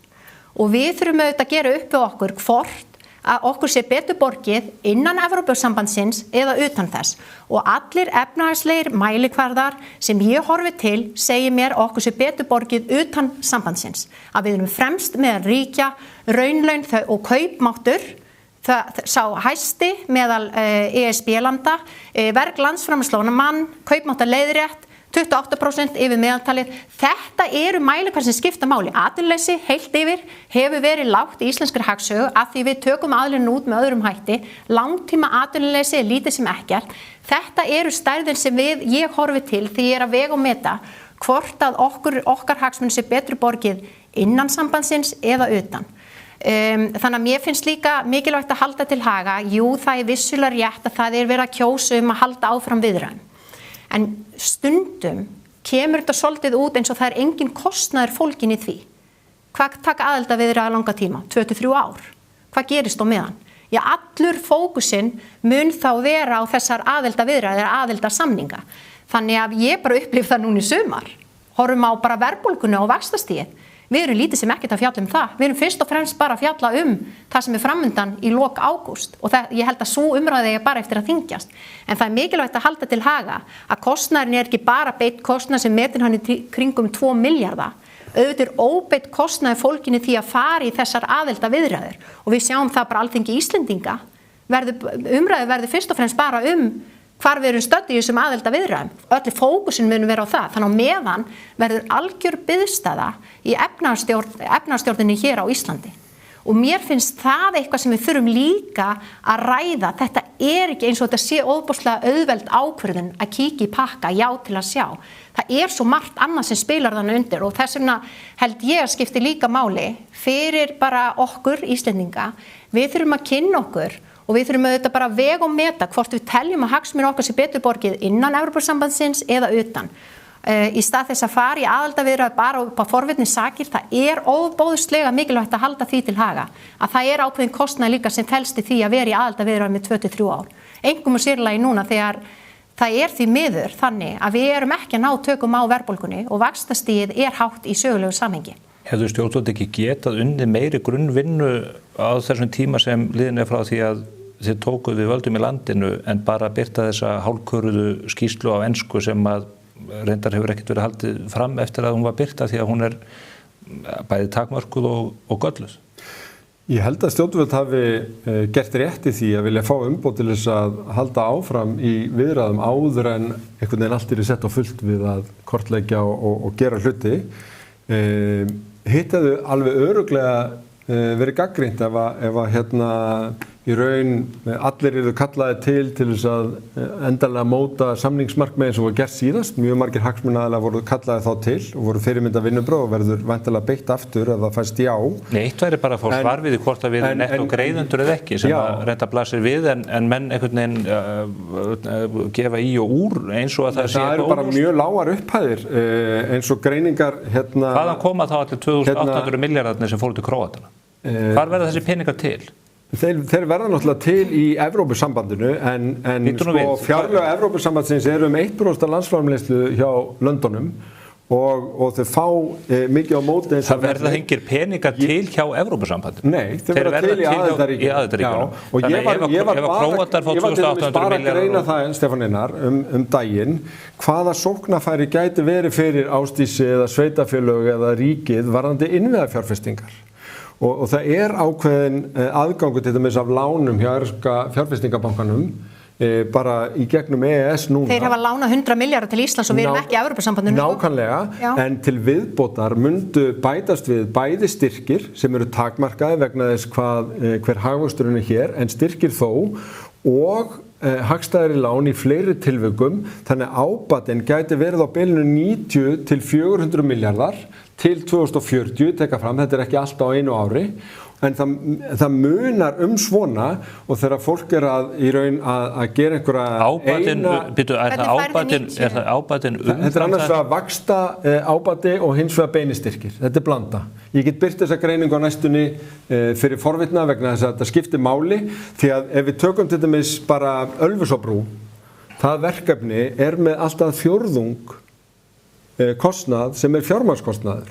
S9: og við þurfum auðvitað að gera upp við okkur hvort að okkur sé betur borgið innan Evrópusambandsins eða utan þess og allir efnahagslegir mælikvarðar sem ég horfi til segir mér okkur sé betur borgið utan sambandsins að við erum fremst með að ríkja raunlaun og kaupmáttur sá hæsti meðal ESB-landa verg landsframleiðsla mann, kaupmáttar leiðrétt 28% yfir meðaltalið. Þetta eru mælikvarðar sem skipta máli. Atvinnuleysi heilt yfir hefur verið lágt í íslenskri hagsögu að því við tökum aðilinn út með öðrum hætti. Langtíma atvinnuleysi lítið sem ekkert. Þetta eru stærðir sem ég horfi til því ég að vega og meta hvort að okkar hagsmunir sé betur borgið innan sambandsins eða utan. Þannig að mér finnst líka mikilvægt að halda til haga. Jú, það vissulega rétt að það verið að kjósa að halda áfram viðræðum. En stundum kemur þetta svolítið út eins og það engin kostnaður fólgin í því. Hvað taka aðildarviðræður langa tíma? 2-3 ár. Hvað gerist á meðan? Já, allur fókusinn mun þá vera á þessar aðildarviðræður, aðildarsamninga. Þannig að ég bara upplifi það núna í sumar. Horfum á bara verðbólguna og vaxtastigið. Við erum lítið sem ekkert að fjalla það. Við erum fyrst og fremst bara að fjalla það sem framöndan í lok ágúst og ég held að sú umræða er bara eftir að þyngjast. En það er mikilvægt að halda til haga að kostnaðurinn ekki bara beitt kostnað sem metin hann í kringum 2 milljarða. Auðvitað óbeitt kostnaði fólkinni því að fara í þessar aðildarviðræður og við sjáum það bara Alþingi Íslendinga. Umræðu verður fyrst og fremst bara hvar við erum stödd í þessum aðildarviðræðum. Öllu fókusin munum vera á það. Þannig á meðan verður algjör biðstaða í efnahagsstjórninni hér á Íslandi. Og mér finnst það eitthvað sem við þurfum líka að ræða. Þetta ekki eins og þetta sé óbúslega auðveld ákvörðun að kíkja í pakka, já til að sjá. Það svo margt annað sem spilar þannig undir og þess vegna held ég að skipti líka máli fyrir bara okkur Íslendinga. Við þurfum að kynna okkur og við þurfum auðvitað bara að vega og meta hvort við teljum að hagsmunir okkar sé betur borgið innan Evrópusambandsins eða utan. Í stað þess að fara í aðildarviðræður bara upp á forvitnissakir, það óbóðslega mikilvægt að halda því til haga. Að það ákveðin kostnað líka sem felst í því að vera í aðildarviðræður með 2-3 ár. Einkum og sérlega núna þegar það því miður þannig að við erum ekki að ná tökum á verðbólgunni og vaxtastigið hátt í sögulegu samhengi.
S3: Hefðu stjórnvöld ekki getað unnið meiri grunnvinnu á þessum tíma sem liðin frá því að þið tókuð við völdum í landinu en bara birta þessa hálfköruðu skýrslu á ensku sem að reyndar hefur ekkert verið haldið fram eftir að hún var birta því að hún bæði takmörkuð og gölluð.
S8: Ég held að stjórnvöld hafi gert rétt í því að vilja fá umboð til þess að halda áfram í viðræðum áður en einhvern veginn allt sett á fullt við að kortleggja og gera hluti. hitt hefðu alveg örugglega verið gagnrýnt ef að í raun allir eru kallaði til þess að endanlega móta samningsmarkmið eins og var gert síðast. Mjög margir hagsmunaaðilar voru kallaði þá til og voru fyrirmynda vinnubrögð og verður væntanlega beitt aftur ef það fæst já.
S3: Eitt væri bara að fá svar við hvort að við erum netto greiðendur eða ekki sem að reynda blasir við en menn einhvern veginn gefa í og úr eins og að það sé
S8: það eru bara mjög lágar upphæðir eins og greiningar
S3: Hvaðan koma þá allir 2.800 milljardarnir sem fóru til Króatana? Hvar verða þessi peningar til?
S8: Þeir verða náttúrulega til í Evrópusambandinu en sko fjárlög Evrópusambandsins eru 1% af landsframleiðslu hjá löndunum og þau fá mikið á móti
S3: Það verða engir peningar til hjá Evrópusambandinu?
S8: Nei, þau verða til í aðildarríkjunum. Og ég var bara að greina það Stefán Einar daginn hvaða sóknarfæri gæti verið fyrir Ásdísi eða sveitarfélög eða ríkið varðandi innviðafjárfestingar. Og það ákveðin aðgangur til dæmis af lánum hjá fjárfestingabankanum bara í gegnum EES núna.
S9: Þeir hafa lánað 100 milljarðar til Íslands og við erum ekki í Evrópusambandinu.
S8: Nákvæmlega, en til viðbótar myndu bætast við bæði styrkir sem eru takmarkaði vegna þess hver hagvöxturinn hér, en styrkir þó og hagstæðari lán í fleiri tilvikum, þannig ábatinn gæti verið á bilinu 90 til 400 milljarðar til 2040, teka fram, þetta ekki allt á einu ári, en það munar svona og þegar fólk í raun að gera einhverja
S3: Er það ábatinn
S8: Þetta er annars vegar vaxta ábati og hins vegar beinistyrkir, þetta blanda. Ég get birt þessa greiningu á næstunni fyrir forvitna vegna þess að þetta skiptir máli, því að ef við tökum til dæmis bara Ölfusárbrú, það verkefni með alltaf fjórðung kostnað sem fjármagnskostnaður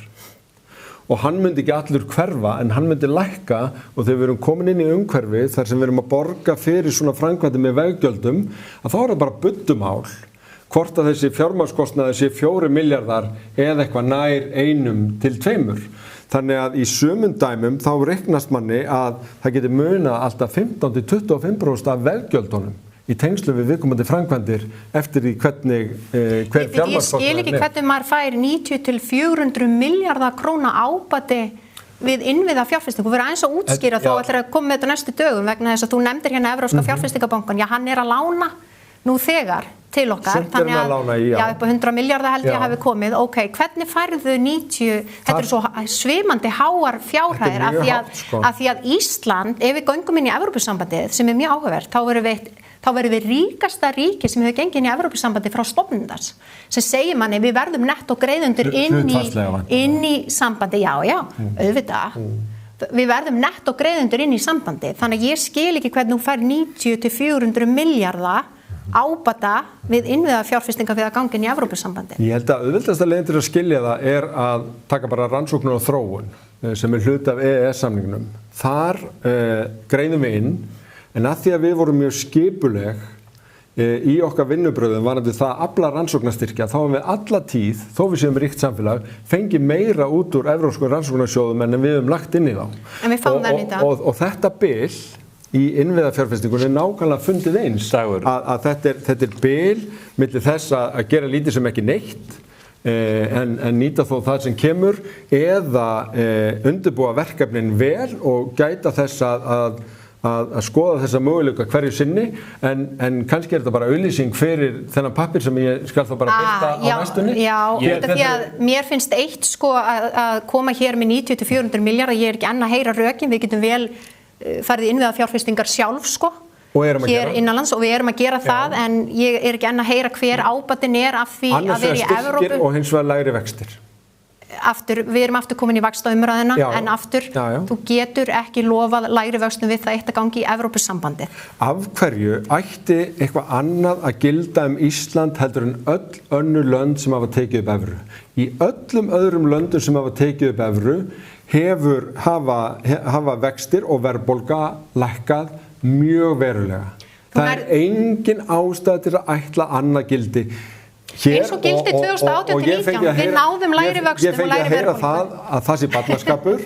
S8: og hann myndi ekki allur hverfa en hann myndi lækka og þegar við erum komin inn í umhverfi þar sem við erum að borga fyrir svona framkvæmdir með veggjöldum að þá það bara buddumál hvort að þessi fjármagnskostnaður sé 4 milljarðar eða eitthvað nær 1 til 2. Þannig að í sumum dæmum þá reiknast manni að það geti munað alltaf 15 til 25% af veggjöldunum í tengslu við viðkomandi framkvæmdir eftir því hver fjármagnskostnaður
S9: Ég skil ekki hvernig maður fær 90 til 400 milljarða króna ábati við innviða fjárfestingu. Við erum aðeins að útskýra þá ætlar að koma með þetta næstu dögum vegna þess að þú nefndir hérna Evrópska fjárfestingabankan. Já, hann að lána nú þegar til okkar. Þannig að upp á 100 milljarða held ég hafi komið. Ok, hvernig færðu 90? Þetta er svo svimandi háar fjárhæðir af því að Ísland, ef við göngum inn í Evrópusambandið sem mjög áhugavert, þá verðum við ríkasta ríki sem hefur gengið inn í Evrópusambandi frá stofnundars sem segir manni við verðum netto greiðendur inn í sambandi, auðvitað við verðum netto greiðendur inn í sambandi þannig að ég skil ekki hvernig þú fær 90 til 400 milljarða ábata við innviða fjárfestinga við að ganga inn í Evrópusambandi.
S8: Ég held að auðveldasta leiðin til að skilja það að taka bara rannsóknir og þróun sem hluti af EES-samningnum. Þar greiðum við inn en að því að við vorum mjög skipuleg í okkar vinnubröðum varandi það að afla rannsóknarstyrkja þá við alla tíð, þó við séum ríkt samfélag, fengi meira út úr evrópskum rannsóknarsjóðum en við höfum lagt inn í þá.
S9: En við fáum það nýta.
S8: Og þetta bil í innviðafjárfestingunni nákvæmlega fundið eins að þetta bil milli þess að gera lítið sem ekki neitt en nýta þó það sem kemur eða undirbúa verkefnin vel og gæta þess að skoða þessa möguleika hverju sinni en kannski þetta bara auglýsing fyrir þennan pappir sem ég skal þá bara birta á næstunni.
S9: Já, því að mér finnst eitt að koma hér með 90 til 400 milljarðar, ég ekki enn að heyra rökin, við getum vel farið innviða fjárfestingar sjálf hér innanlands og við erum að gera það en ég ekki enn að heyra hver ábatinn af því að vera í Evrópu.
S8: Annars styrkir og hins vegar lægri vextir.
S9: Við erum aftur komin í vaxtaumræðina en aftur, þú getur ekki lofað lægri vöxtum við það eitt að gangi í Evrópusambandi.
S8: Af hverju ætti eitthvað annað að gilda Ísland heldur en öll önnur lönd sem hafa tekið upp evru? Í öllum öðrum löndum sem hafa tekið upp evru hafa vextir og verðbólga lækkað mjög verulega. Það engin ástæða til að ætla annað gildi.
S9: Eins og gildi 2018 til 19, við náðum lægri vöxtum og lægri verðbólgu.
S8: Ég fengi að heyra það sé barnaskapur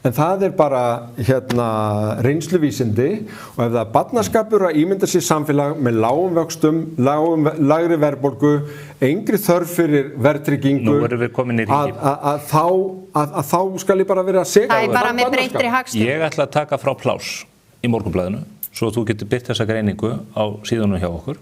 S8: en það bara reynsluvísindi og ef það er barnaskapur að ímynda sér samfélag með lágum vöxtum, lægri verðbólgu, engri þörf fyrir verðtryggingu,
S3: nú erum við komin í ríki.
S8: Að þá skal ég bara vera að segja.
S9: Það bara með breyttri hagstjórn.
S3: Ég ætla að taka frá pláss í Morgunblaðinu, svo þú getur birt þessa greiningu á síðunum hjá okkur.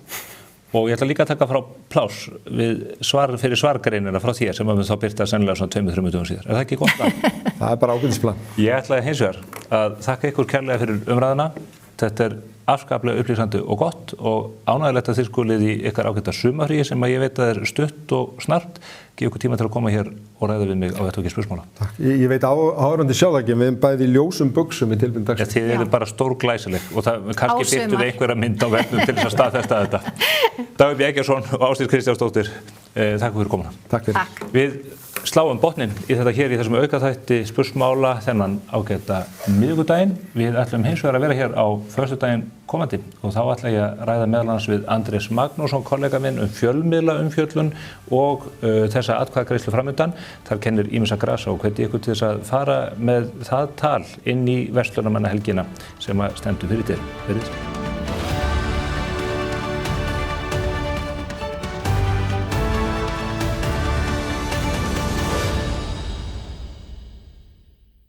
S3: Og ég ætla líka að taka frá pláss fyrir svargreinina frá þér sem að við þá byrta sennilega svona 2-3 dögum síðar. Er það ekki gott plan?
S8: Það er bara ágætisplan.
S3: Ég ætla hins vegar að þakka ykkur kærlega fyrir umræðuna. Þetta afskaplega upplýsandi og gott og ánægilegt að þið skulið í ykkar ágæta sumarfríi sem að ég veit að stutt og snart. Gef ykkur tíma til að koma hér og ræða við mig á vettvangi spurninga.
S8: Takk. Ég veit áhorfandi sjá það ekki, við erum bæði í ljósum buxum í tilbyrjun dagsins.
S3: Þið eru bara stórglæsileg og það kannski birtu við einhverja mynd á vefnum til þess að staðfesta þetta. Dagur B. Eggertsson og Ásdís Kristjánsdóttir, takk fyrir komuna.
S8: Takk fyrir.
S9: Takk.
S3: Við sláum botninn í þetta hér í þessum aukaþætti spursmála þennan ágæta miðvikudaginn. Við ætlum hins vegar að vera hér á föstudaginn komandi og þá ætla ég að ræða meðal annars við Andrés Magnússon, kollega minn, fjölmiðla umfjöllun og þessa atkvæðagreiðslu framundan. Þar kennir ýmissa grasa og hvet ég ykkur til þess að fara með það tal inn í verslunarmannahelgina sem að stendur fyrir dyrum. Verið.